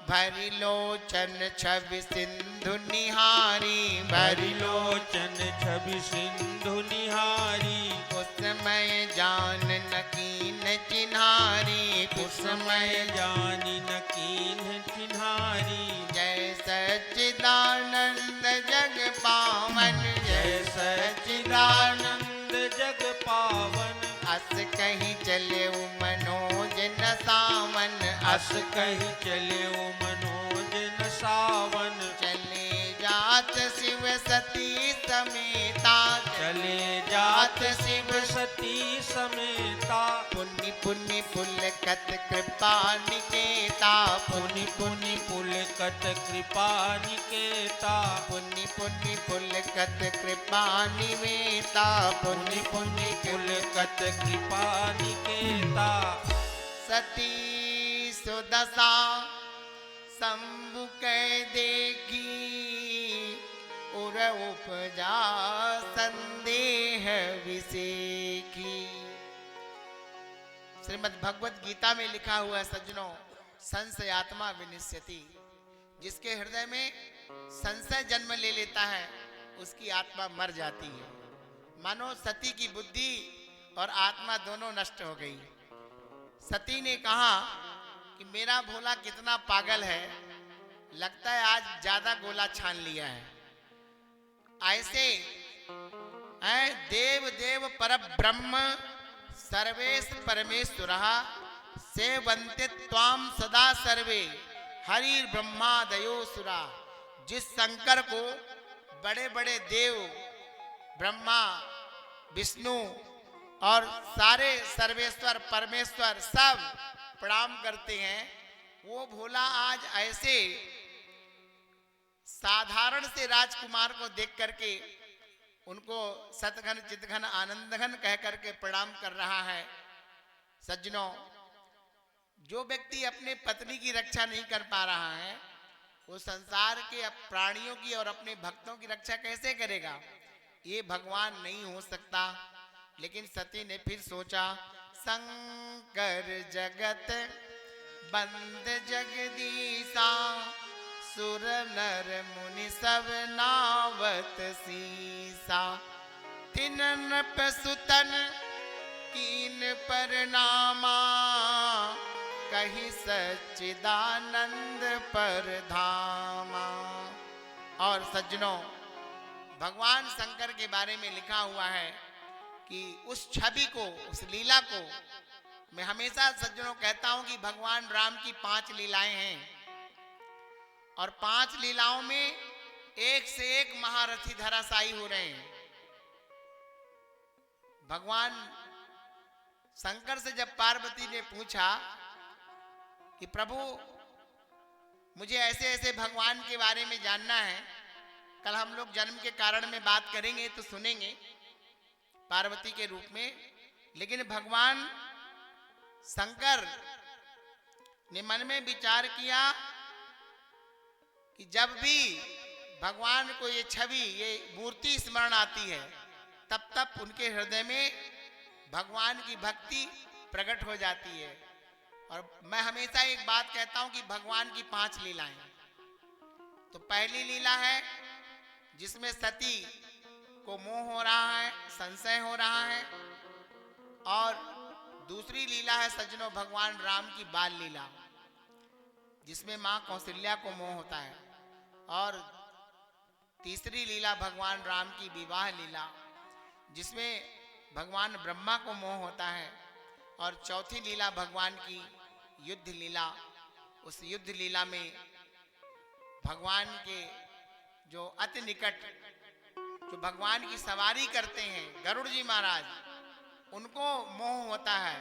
भरी लोचन छवि सिंधु निहारी, भरी लोचन छवि सिंधु निहारी, उस समय जान नकीन चिन्हारी, उस समय जानी नकीन चिन्हारी। जय सच्चिदानंद जग पावन, जय सच्चिदानंद जग पावन, अस कहीं चले मनोज न सावन, अस कहीं चले मनोज न सावन। चले जात शिव सती समेता, चले जात शिव सती समेता, पुनि पुनि पुलकत कृपा निकेता, पुनि पुनि पुलकत कृपा निकेता, पुनि पुनि पुलकत कृपा निवेता, पुनि पुनि पुलकत कृपा निकेता। सती सुदशा शंभु कह देखी, उर उपजा संदेह विसेखी। श्रीमद् भगवत गीता में लिखा हुआ है सज्जनों, संशयात्मा विनिश्यति, जिसके हृदय में संशय जन्म ले लेता है उसकी आत्मा मर जाती है। मानो सती की बुद्धि और आत्मा दोनों नष्ट हो गई। सती ने कहा कि मेरा भोला कितना पागल है, लगता है आज ज्यादा गोला छान लिया है। ऐसे देव देव पर ब्रह्म सर्वेश परमेश्वर सेवन्ते त्वाम सदा सर्वे हरि ब्रह्मादयो सुरा। जिस शंकर को बड़े बड़े देव ब्रह्मा विष्णु और सारे सर्वेश्वर परमेश्वर सब प्रणाम करते हैं, वो भोला आज ऐसे साधारण से राजकुमार को देख करके उनको सतघन चितघन आनंदघन कह करके प्रणाम कर रहा है। सज्जनों, जो व्यक्ति अपने पत्नी की रक्षा नहीं कर पा रहा है, वो संसार के प्राणियों की और अपने भक्तों की रक्षा कैसे करेगा? ये भगवान नहीं हो सकता। लेकिन सती ने फिर सोचा, शंकर जगत बंद जगदीशा, सुर नर मुनि सब नावत सीसा। तिनन पसुतन कीन परनामा, कही सच्चिदानंद पर धामा। और सज्जनों, भगवान शंकर के बारे में लिखा हुआ है कि उस छवि को, उस लीला को, मैं हमेशा सज्जनों कहता हूं कि भगवान राम की 5 लीलाएं हैं और 5 लीलाओं में एक से एक महारथी धराशायी हो रहे हैं। भगवान शंकर से जब पार्वती ने पूछा कि प्रभु मुझे ऐसे ऐसे भगवान के बारे में जानना है, कल हम लोग जन्म के कारण में बात करेंगे तो सुनेंगे पार्वती के रूप में। लेकिन भगवान शंकर ने मन में विचार किया कि जब भी भगवान को ये छवि, ये मूर्ति स्मरण आती है, तब तब उनके हृदय में भगवान की भक्ति प्रकट हो जाती है। और मैं हमेशा एक बात कहता हूं कि भगवान की 5 लीलाएं। तो पहली लीला है जिसमें सती को मोह हो रहा है, संशय हो रहा है। और दूसरी लीला है सज्जनों भगवान राम की बाल लीला, जिसमें मां कौशल्या को मोह होता है। और तीसरी लीला भगवान राम की विवाह लीला, जिसमें भगवान ब्रह्मा को मोह होता है। और चौथी लीला भगवान की युद्ध लीला। उस युद्ध लीला में भगवान के जो अति निकट, जो भगवान की सवारी करते हैं गरुड़ जी महाराज, उनको मोह होता है।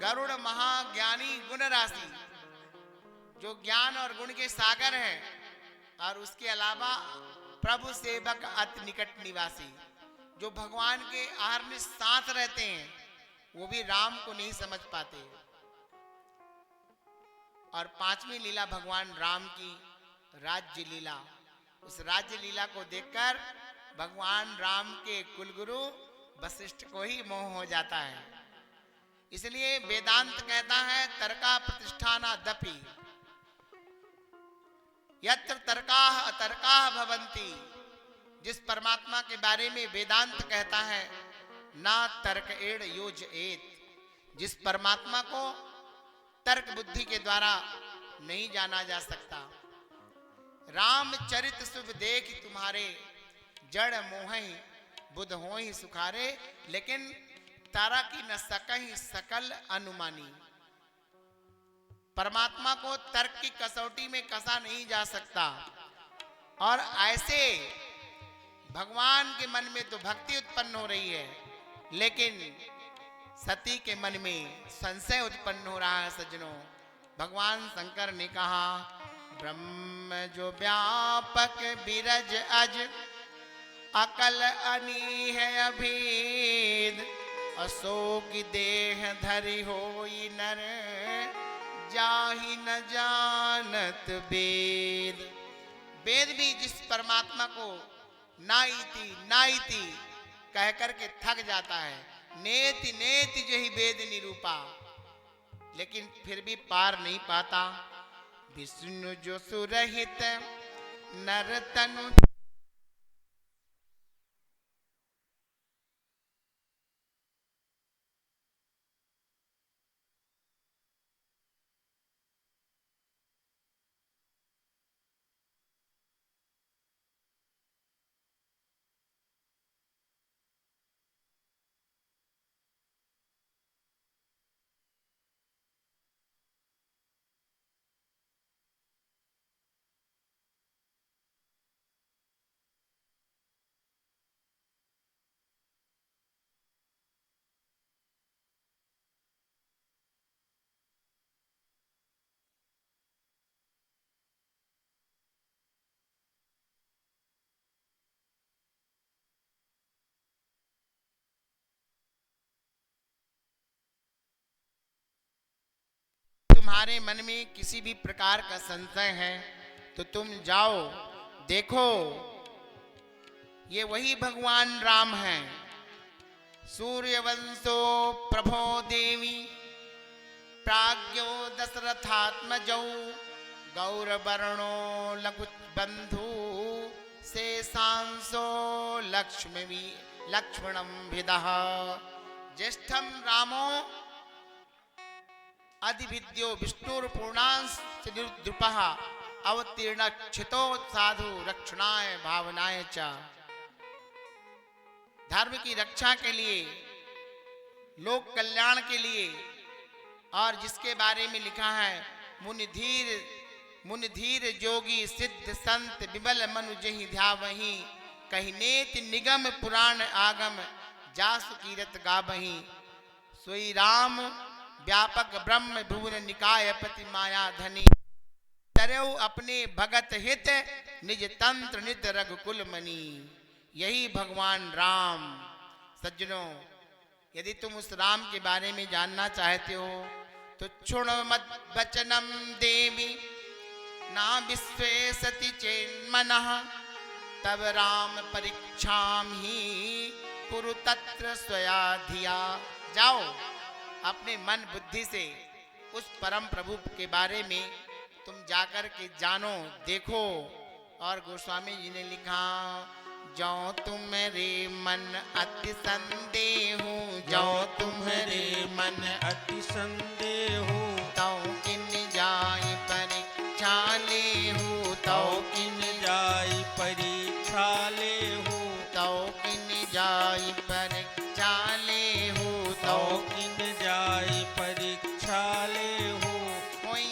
गरुड़ महाज्ञानी गुण राशि, जो ज्ञान और गुण के सागर हैं। और उसके अलावा प्रभु सेवक अति निकट निवासी। जो भगवान के आर्य साथ रहते हैं वो भी राम को नहीं समझ पाते। और पांचवी लीला भगवान राम की राज्य लीला। उस राज्य लीला को देखकर भगवान राम के कुलगुरु वशिष्ठ को ही मोह हो जाता है। इसलिए वेदांत कहता है तर्का प्रतिष्ठाना दपि यत्र तर्काः अतर्काः भवन्ति। जिस परमात्मा के बारे में वेदांत कहता है ना तर्क एड़ योज एत, जिस परमात्मा को तर्क बुद्धि के द्वारा नहीं जाना जा सकता। रामचरित शुभ देख तुम्हारे जड़ मोहि बुध होहि सुखारे, लेकिन तारा की न सकहि सकल अनुमानी। परमात्मा को तर्क की कसौटी में कसा नहीं जा सकता। और ऐसे भगवान के मन में तो भक्ति उत्पन्न हो रही है, लेकिन सती के मन में संशय उत्पन्न हो रहा है। सज्जनों, भगवान शंकर ने कहा ब्रह्म जो व्यापक बिरज अज अकल अनी है अभेद, अशोक देह धरि होई नर जाहि न जानत वेद। वेद भी जिस परमात्मा को नाइति नाइति कह करके थक जाता है, नेति नेति जो ही वेद निरूपा, लेकिन फिर भी पार नहीं पाता। विष्णु जो सुरहित नर तनु तुम्हारे मन में किसी भी प्रकार का संशय है तो तुम जाओ, देखो ये वही भगवान राम हैं। सूर्यवंशो प्रभो देवी प्राज्ञो दशरथात्मजौ, गौरवर्णो लघुबंधु शेषांशो लक्ष्मणं भिदः, ज्येष्ठं रामो अधिविद्यो विष्णुर्पूर्णांश निरुद्रुपः, अवतीर्ण क्षितो साधु रक्षणाय भावनाय च। धर्म की रक्षा के लिए, लोक कल्याण के लिए, और जिसके बारे में लिखा है मुनि धीर जोगी सिद्ध संत विमल मनु जहि ध्यावहि, कहि नेति निगम पुराण आगम जासु कीरत गावहि। सोई राम व्यापक ब्रह्म भुवन निकाय पति माया धनी, तरऊ अपने भगत हित निज तंत्र नित रघुकुल मणि। यही भगवान राम। सज्जनों, यदि तुम उस राम के बारे में जानना चाहते हो तो क्षुण मत वचनम देवी ना विश्वेसति चेन्मनः, तब राम परीक्षाम ही कुरु तत्र स्वया धिया। जाओ, अपने मन बुद्धि से उस परम प्रभु के बारे में तुम जाकर के जानो, देखो। और गोस्वामी जी ने लिखा जो तुम्हारे मन अति संदेह, जो तुम्हारे मन अति संदेह, तो किन जाय परीक्षा लेहु, तो किन जाय परीक्षा लेहु, तो किन जाय परीक्षा लेहु, तो किन जाय परीक्षा लेहु। कोई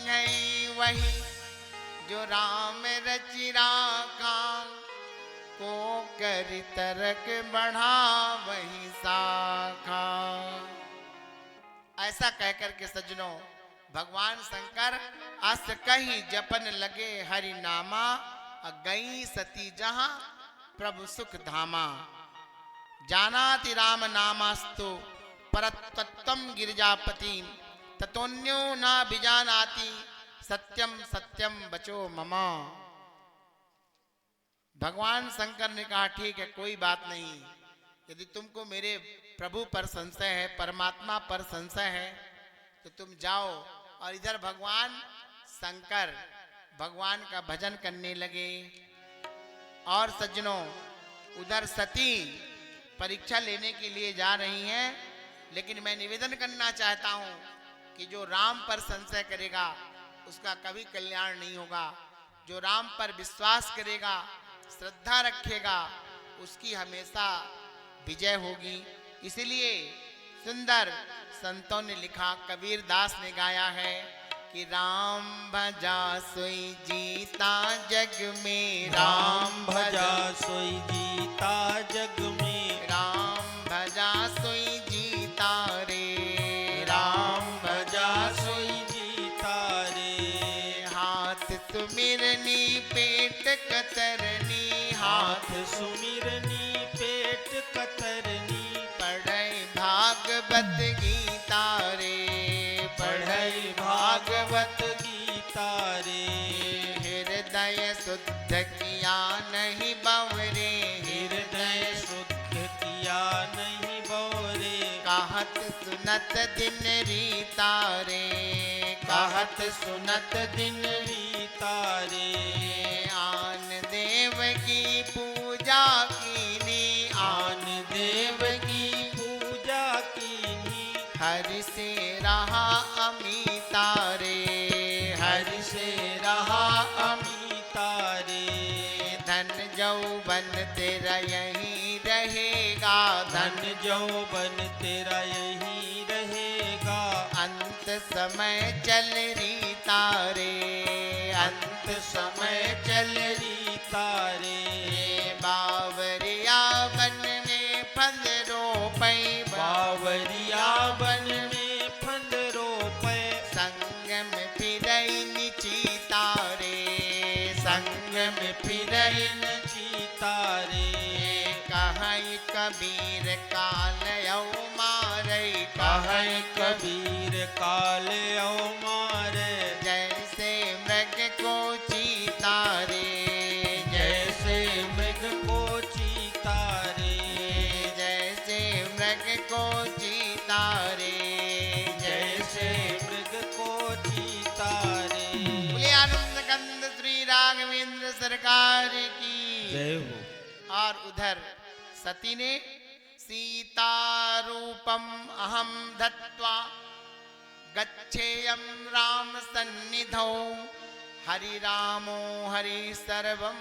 है वही जो राम रचि राखा, को कर तरक बढ़ा वही शाखा। ऐसा कहकर के सज्जनों, भगवान शंकर अस कही जपन लगे हरि नामा, गई सती जहां प्रभु सुख धामा। जानाति राम नामास्तु परतत्वम गिरिजापति ततोन्यो न बिजानाति सत्यम सत्यम बचो ममा। भगवान शंकर ने कहा ठीक है, कोई बात नहीं, यदि तुमको मेरे प्रभु पर संशय है, परमात्मा पर संशय है, तो तुम जाओ। और इधर भगवान शंकर भगवान का भजन करने लगे। और सज्जनों, उधर सती परीक्षा लेने के लिए जा रही हैं। लेकिन मैं निवेदन करना चाहता हूं कि जो राम पर संशय करेगा उसका कभी कल्याण नहीं होगा। जो राम पर विश्वास करेगा, श्रद्धा रखेगा, उसकी हमेशा विजय होगी। इसलिए सुंदर संतों ने लिखा, कबीर दास ने गाया है कि राम भजा सोई जीता जग में, राम भजा सोई जीता जग में, राम भजा सोई जीता रे, राम भजा सोई जीता रे। हाथ सुमिरनी पेट कतरनी, हाथ सुमिरनी पेट कतरनी, पढ़ै भागवत गीता रे, पढ़ै भागवत गीता रे। हृदय शुद्ध किया नहीं बवरे, हृदय शुद्ध किया नहीं बोरे, कहत सुनत दिन रीता रे, कहत सुनत दिन रीता रे। आन देव की पूजा कीनी, आन देव की पूजा कीनी, हरि से रहा अमिता रे, हरि से रहा अमिता रे। धन जौवन तेरा यही रहेगा, धन जौवन तेरा यही रहेगा, अंत समय चल रीता रे, अंत समय चल रीता रे। बावरिया वन में फल रोपै, बावरिया वन में फल रोपै, संग में फिरई चीता रे, संग में फिरैन चीता रे। कहै कबीर काल यौ मारै, कहै कबीर काल औ मारे, जैसे मृग को चीता रे, जैसे मृग को चीता रे, जैसे मृग को चीता रे, जैसे मृग को चीता रे। बोले आनंद कंद श्री राघवेंद्र सरकार की जय हो। और उधर सती ने सीता रूपम अहम धत्वा गच्छेयम राम सन्निधौ, हरि रामो हरि सर्वम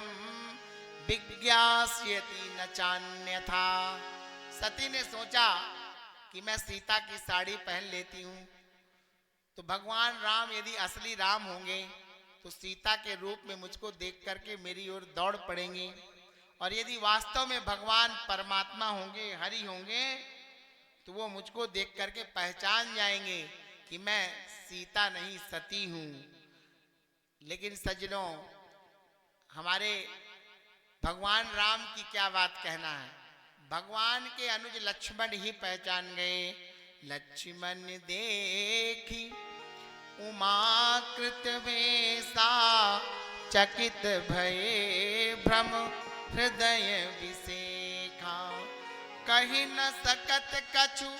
विज्ञास्यति न चान्यथा। सती ने सोचा कि मैं सीता की साड़ी पहन लेती हूँ, तो भगवान राम यदि असली राम होंगे तो सीता के रूप में मुझको देख करके मेरी ओर दौड़ पड़ेंगे। और यदि वास्तव में भगवान परमात्मा होंगे, हरि होंगे, तो वो मुझको देख करके पहचान जाएंगे कि मैं सीता नहीं सती हूँ। लेकिन सज्जनों, हमारे भगवान राम की क्या बात कहना है। भगवान के अनुज लक्ष्मण ही पहचान गए। लक्ष्मण देखी उमाकृत वेसा, चकित भये भ्रम हृदय विसेखा। कही न सकत कछु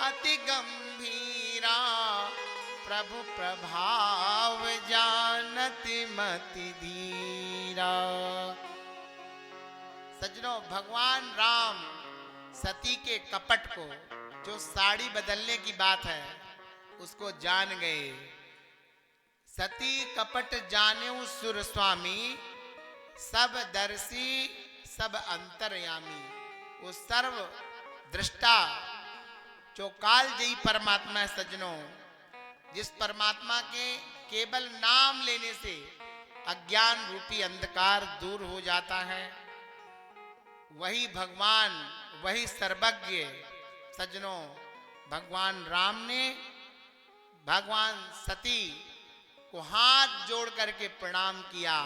अति गंभीरा, प्रभु प्रभाव जानत मति धीरा। सज्जनों, भगवान राम सती के कपट को, जो साड़ी बदलने की बात है, उसको जान गए। सती कपट जाने सुर स्वामी, सब दर्शी सब अंतर्यामी। वो सर्व दृष्टा जो कालजयी परमात्मा है। सज्जनों, जिस परमात्मा के केवल नाम लेने से अज्ञान रूपी अंधकार दूर हो जाता है, वही भगवान, वही सर्वज्ञ। सज्जनों, भगवान राम ने भगवान सती को हाथ जोड़ करके प्रणाम किया।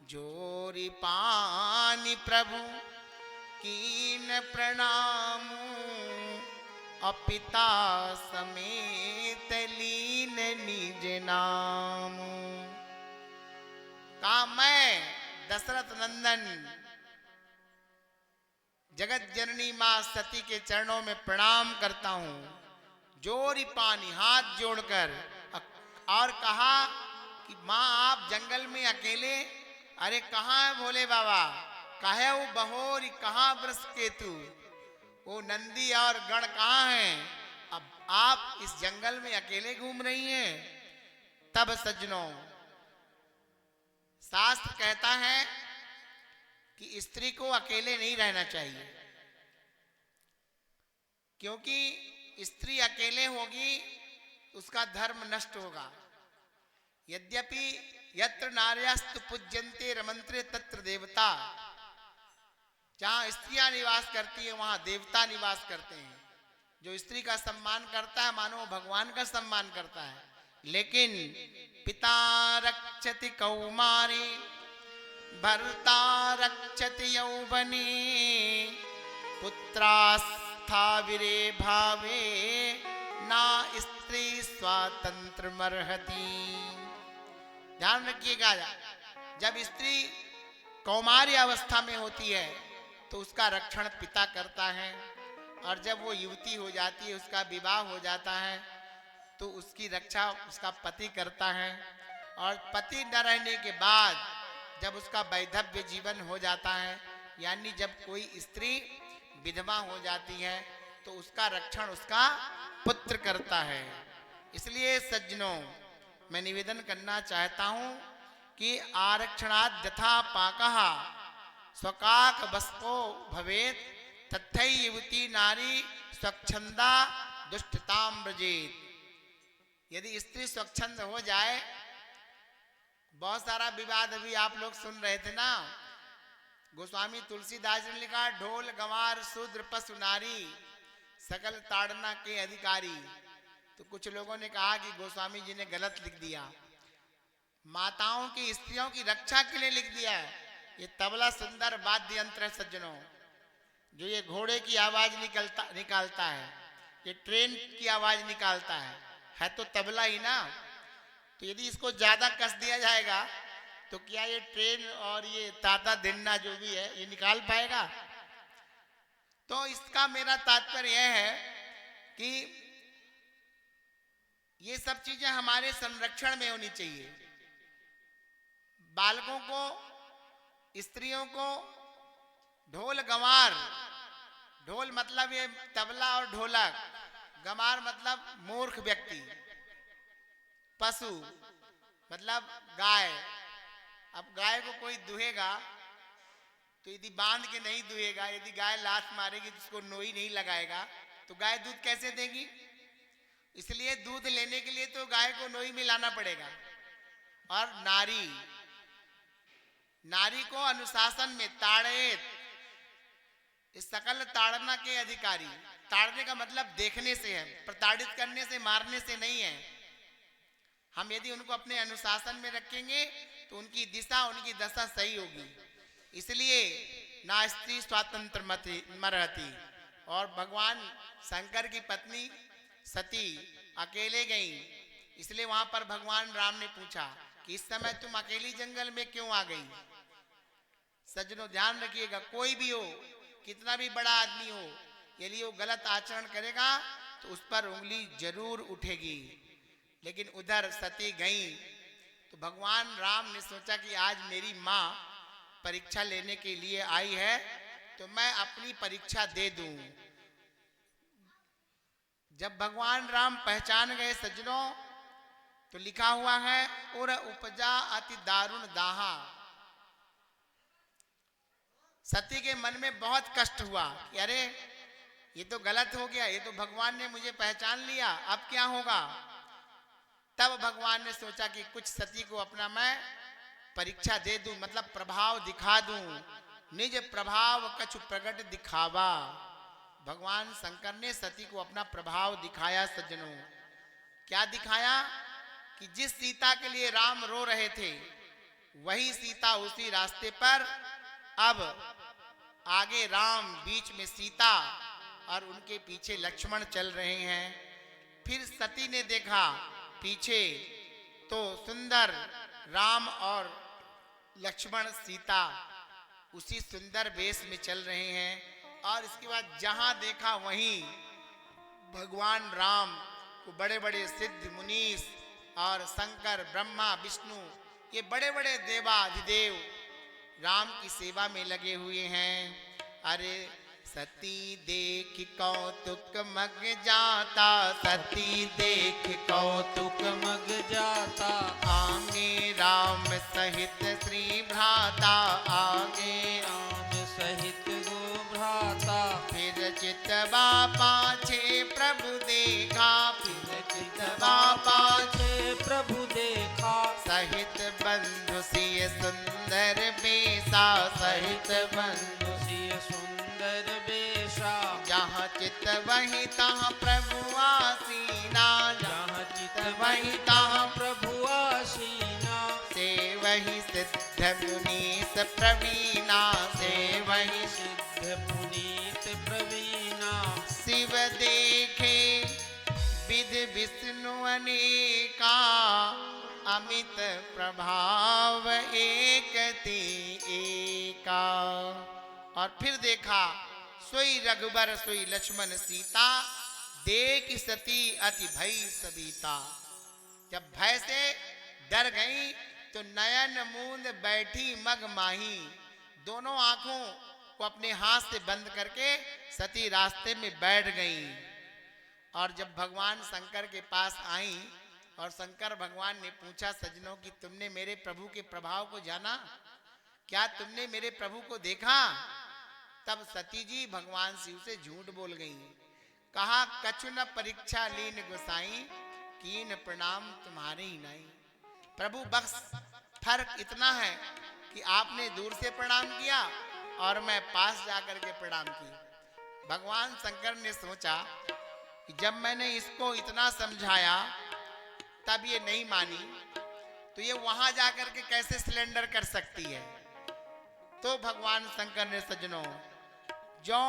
जोरी पानी प्रभु कीन प्रणाम, अपिता समेत लीन निज नाम। कहा मैं दशरथ नंदन जगत जननी मां सती के चरणों में प्रणाम करता हूं, जोरी पानी हाथ जोड़कर। और कहा कि मां आप जंगल में अकेले, अरे कहाँ है भोले बाबा, कहे वो बहोरी, कहाँ वृष केतु, वो नंदी और गण कहाँ हैं, अब आप इस जंगल में अकेले घूम रही हैं। तब सज्जनों शास्त्र कहता है कि स्त्री को अकेले नहीं रहना चाहिए, क्योंकि स्त्री अकेले होगी उसका धर्म नष्ट होगा। यद्यपि यत्र नार्यस्तु पूज्यन्ते रमन्ते तत्र देवता, जहां स्त्रियां निवास करती है वहां देवता निवास करते हैं। जो स्त्री का सम्मान करता है मानो भगवान का सम्मान करता है। लेकिन पिता रक्षति कौमारी, भर्ता रक्षति यौवनी, पुत्रास्थाविरे भावे, ना स्त्री स्वातंत्र मर्हति। ध्यान रखिएगा, जब स्त्री कौमार्य अवस्था में होती है तो उसका रक्षण पिता करता है, और जब वो युवती हो जाती है, उसका विवाह हो जाता है, तो उसकी रक्षा उसका पति करता है। और पति न रहने के बाद जब उसका वैधव्य जीवन हो जाता है, यानी जब कोई स्त्री विधवा हो जाती है, तो उसका रक्षण उसका पुत्र करता है। इसलिए सज्जनों मैं निवेदन करना चाहता हूं कि आरक्षणात् यथा पाकः स्वकाक वस्को भवेत्, तथै युवती नारी स्वच्छंदा दुष्टताम व्रजेत्। यदि स्त्री स्वच्छंद हो जाए, बहुत सारा विवाद अभी आप लोग सुन रहे थे ना, गोस्वामी तुलसीदास ने लिखा ढोल गंवार शूद्र पशु नारी सकल ताड़ना के अधिकारी। तो कुछ लोगों ने कहा कि गोस्वामी जी ने गलत लिख दिया, माताओं की स्त्रियों की रक्षा के लिए लिख दिया है। ये तबला सुंदर वाद्य यंत्र है सज्जनों, जो ये घोड़े की आवाज निकालता है, ये ट्रेन की आवाज निकालता है तो तबला ही ना। तो यदि इसको ज्यादा कस दिया जाएगा तो क्या ये ट्रेन और ये ताता दिन्ना जो भी है ये निकाल पाएगा? तो इसका मेरा तात्पर्य यह है कि ये सब चीजें हमारे संरक्षण में होनी चाहिए। बालकों को, स्त्रियों को ढोल गंवार, ढोल मतलब ये तबला और ढोलक, गंवार मतलब मूर्ख व्यक्ति, पशु मतलब गाय। अब गाय को कोई दुहेगा तो यदि बांध के नहीं दुहेगा, यदि गाय लात मारेगी तो उसको नोई नहीं लगाएगा, तो गाय दूध कैसे देगी? इसलिए दूध लेने के लिए तो गाय को नोई में लाना पड़ेगा। और नारी, नारी को अनुशासन में ताड़ेत, इस सकल ताड़ना के अधिकारी। ताड़ने का मतलब देखने से है, प्रताड़ित करने से, मारने से नहीं है। हम यदि उनको अपने अनुशासन में रखेंगे तो उनकी दिशा, उनकी दशा सही होगी। इसलिए ना स्त्री स्वातंत्र मरहति। और भगवान शंकर की पत्नी सती अकेले गई, इसलिए वहां पर भगवान राम ने पूछा कि इस समय तुम अकेली जंगल में क्यों आ गई? सज्जनों ध्यान रखिएगा, कोई भी हो, कितना भी बड़ा आदमी हो, यदि वो गलत आचरण करेगा तो उस पर उंगली जरूर उठेगी। लेकिन उधर सती गई तो भगवान राम ने सोचा कि आज मेरी माँ परीक्षा लेने के लिए आई है तो मैं अपनी परीक्षा दे दूं। जब भगवान राम पहचान गए सज्जनों, तो लिखा हुआ है उर उपजा अति दारुण दाहा। सती के मन में बहुत कष्ट हुआ कि अरे ये तो गलत हो गया, ये तो भगवान ने मुझे पहचान लिया, अब क्या होगा? तब भगवान ने सोचा कि कुछ सती को अपना मैं परीक्षा दे दूं, मतलब प्रभाव दिखा दूं। निज प्रभाव कछु प्रगट दिखावा। भगवान शंकर ने सती को अपना प्रभाव दिखाया सज्जनों। क्या दिखाया? कि जिस सीता के लिए राम रो रहे थे, वही सीता उसी रास्ते पर, अब आगे राम, बीच में सीता और उनके पीछे लक्ष्मण चल रहे हैं। फिर सती ने देखा पीछे तो सुंदर राम और लक्ष्मण सीता उसी सुंदर वेश में चल रहे हैं। और इसके बाद जहां देखा वहीं भगवान राम को बड़े बड़े सिद्ध मुनीस और शंकर, ब्रह्मा, विष्णु, ये बड़े बड़े देवाधिदेव राम की सेवा में लगे हुए हैं। अरे सती देख कौतुक मग जाता, सती देख कौतुक मग जाता, आगे राम सहित श्री भ्राता, आगे राम सहित गो भ्राता। फिर चितवा पाछे प्रभु देखा, फिर चितवा पाछे प्रभु देखा, सहित बंधु सिय सुंदर बेसा, सहित बंधु सिय सुंदर बेशा। जहाँ चित वही तहाँ प्रभु आसीना, जहाँ चित वही तहाँ प्रभु आसीना। से वही सिद्ध मुनीस प्रवीणा, से वही सिद्ध पुनीत प्रवीणा। शिव देखे विधि विष्णु अनेका, अमित प्रभाव एक ते एका। और फिर देखा सोई रघुबर सोई लक्ष्मण सीता, देख सती अति भई सबीता। जब भय से डर गई तो नयन मूंद बैठी मग माही, दोनों आंखों को अपने हाथ से बंद करके सती रास्ते में बैठ गई। और जब भगवान शंकर के पास आई और शंकर भगवान ने पूछा सज्जनों कि तुमने मेरे प्रभु के प्रभाव को जाना, क्या तुमने मेरे प्रभु को देखा? तब सती जी भगवान शिव से झूठ बोल गई। कहा कछु न परीक्षा लीन गोसाई, कीन प्रणाम तुम्हारे ही नहीं। प्रभु बस फर्क इतना है कि आपने दूर से प्रणाम किया और मैं पास जाकर के प्रणाम किया। भगवान शंकर ने सोचा कि जब मैंने इसको इतना समझाया तब ये नहीं मानी, तो ये वहां जाकर के कैसे सिलेंडर कर सकती है। तो भगवान शंकर ने सज्जनों जो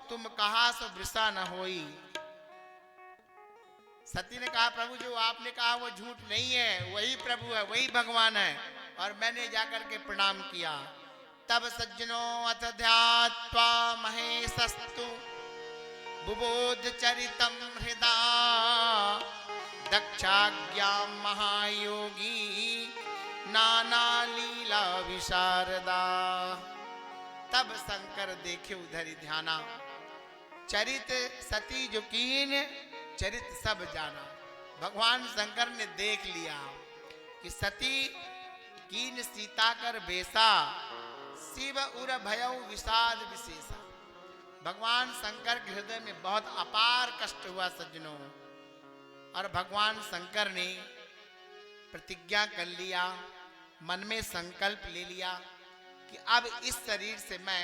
तुम कहा सो वृषा न होई। सती ने कहा प्रभु जो आपने कहा वो झूठ नहीं है, वही प्रभु है, वही भगवान है, और मैंने जाकर के प्रणाम किया। तब सज्जनों अथ ध्यात्वा महेशस्तु बुबोध चरितम हृदा, दक्षाज्ञा महायोगी नाना लीला विशारदा। तब शंकर देखे उधर ही ध्याना, चरित सती जो कीन चरित सब जाना। भगवान शंकर ने देख लिया कि सती कीन सीता कर बेसा, शिव उर भयउ विषाद विशेषा। भगवान शंकर के हृदय में बहुत अपार कष्ट हुआ सज्जनों, और भगवान शंकर ने प्रतिज्ञा कर लिया, मन में संकल्प ले लिया कि अब इस शरीर से मैं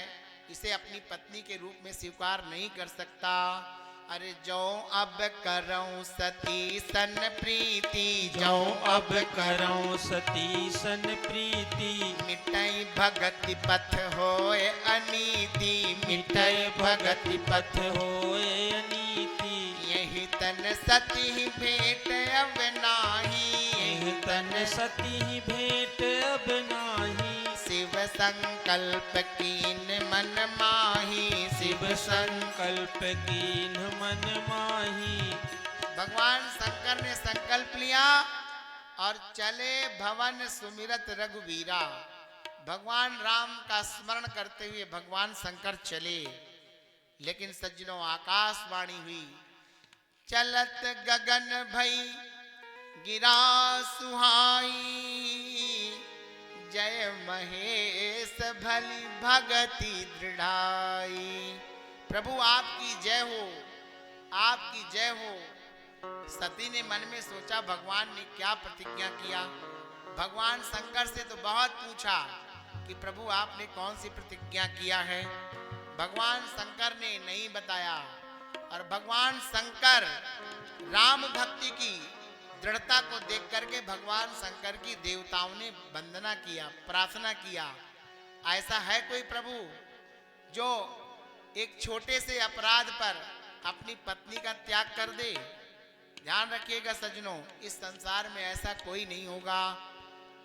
इसे अपनी पत्नी के रूप में स्वीकार नहीं कर सकता। अरे जो अब करऊं सती सन प्रीति, जो अब करऊं सती सन प्रीति, मिटई भगति पथ होए अनीति, मिटय भगति पथ होए अनीति। यही तन सती भेंट अब नाही, यही तन सती भेंट अब नाही। शिव संकल्प कीन मन माही, शिव संकल्प कीन मन माही। भगवान शंकर ने संकल्प लिया और चले भवन सुमिरत रघुवीरा। भगवान राम का स्मरण करते हुए भगवान शंकर चले। लेकिन सज्जनों आकाशवाणी हुई, चलत गगन भई गिरा सुहाई, जय महेश भली भगति दृढ़ाई। प्रभु आपकी जय हो, आपकी जय हो। सती ने मन में सोचा भगवान ने क्या प्रतिज्ञा किया। भगवान शंकर से तो बहुत पूछा कि प्रभु आपने कौन सी प्रतिज्ञा किया है। भगवान शंकर ने नहीं बताया। और भगवान शंकर राम भक्ति की दृढ़ता को देख करके भगवान शंकर की देवताओं ने वंदना किया, प्रार्थना किया। ऐसा है कोई प्रभु जो एक छोटे से अपराध पर अपनी पत्नी का त्याग कर दे? ध्यान रखिएगा सज्जनों, इस संसार में ऐसा कोई नहीं होगा।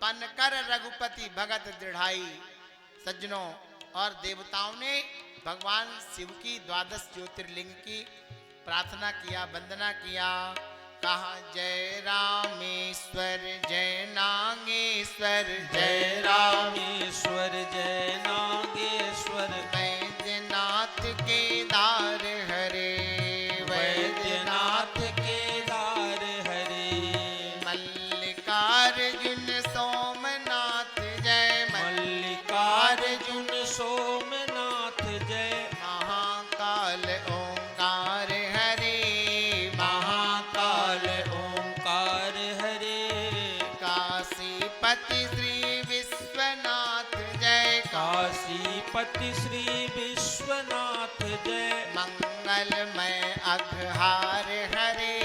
पन कर रघुपति भगत दृढ़ाई। सज्जनों, और देवताओं ने भगवान शिव की 12 ज्योतिर्लिंग की प्रार्थना किया, वंदना किया। कहा जय रामेश्वर जय नागेश्वर जय रामेश्वर जय नागेश्वर वैद्यनाथ केदार हरे, वैद्यनाथ केदार हरे। मल्लिकार्जुन सोमनाथ जय, मल्लिकार्जुन सोमनाथ जय। महाकाल ओंकार हरे, महाकाल ओंकार हरे। काशीपति श्री विश्वनाथ जय, काशीपति श्री विश्वनाथ जय। मंगलमय अघहार हरे,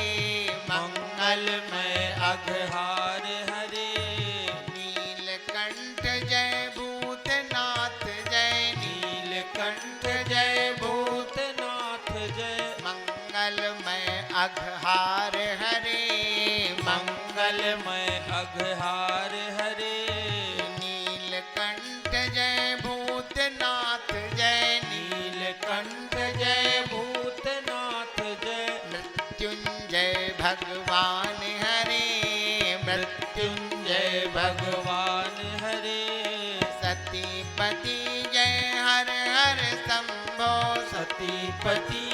मंगलमय अघहार हरे। नीलकंठ जय भूतनाथ जय, नीलकंठ जय भूतनाथ जय। मंगलमय अघहार हरे, मंगलमय अघहार हरे। नीलकंठ जय भूतनाथ जय, नीलकंठ जय भूतनाथ जय। मृत्युंजय भगवान हरे, मृत्युंजय भगवान हरे। सतीपति जय हर हर शंभो, सतीपति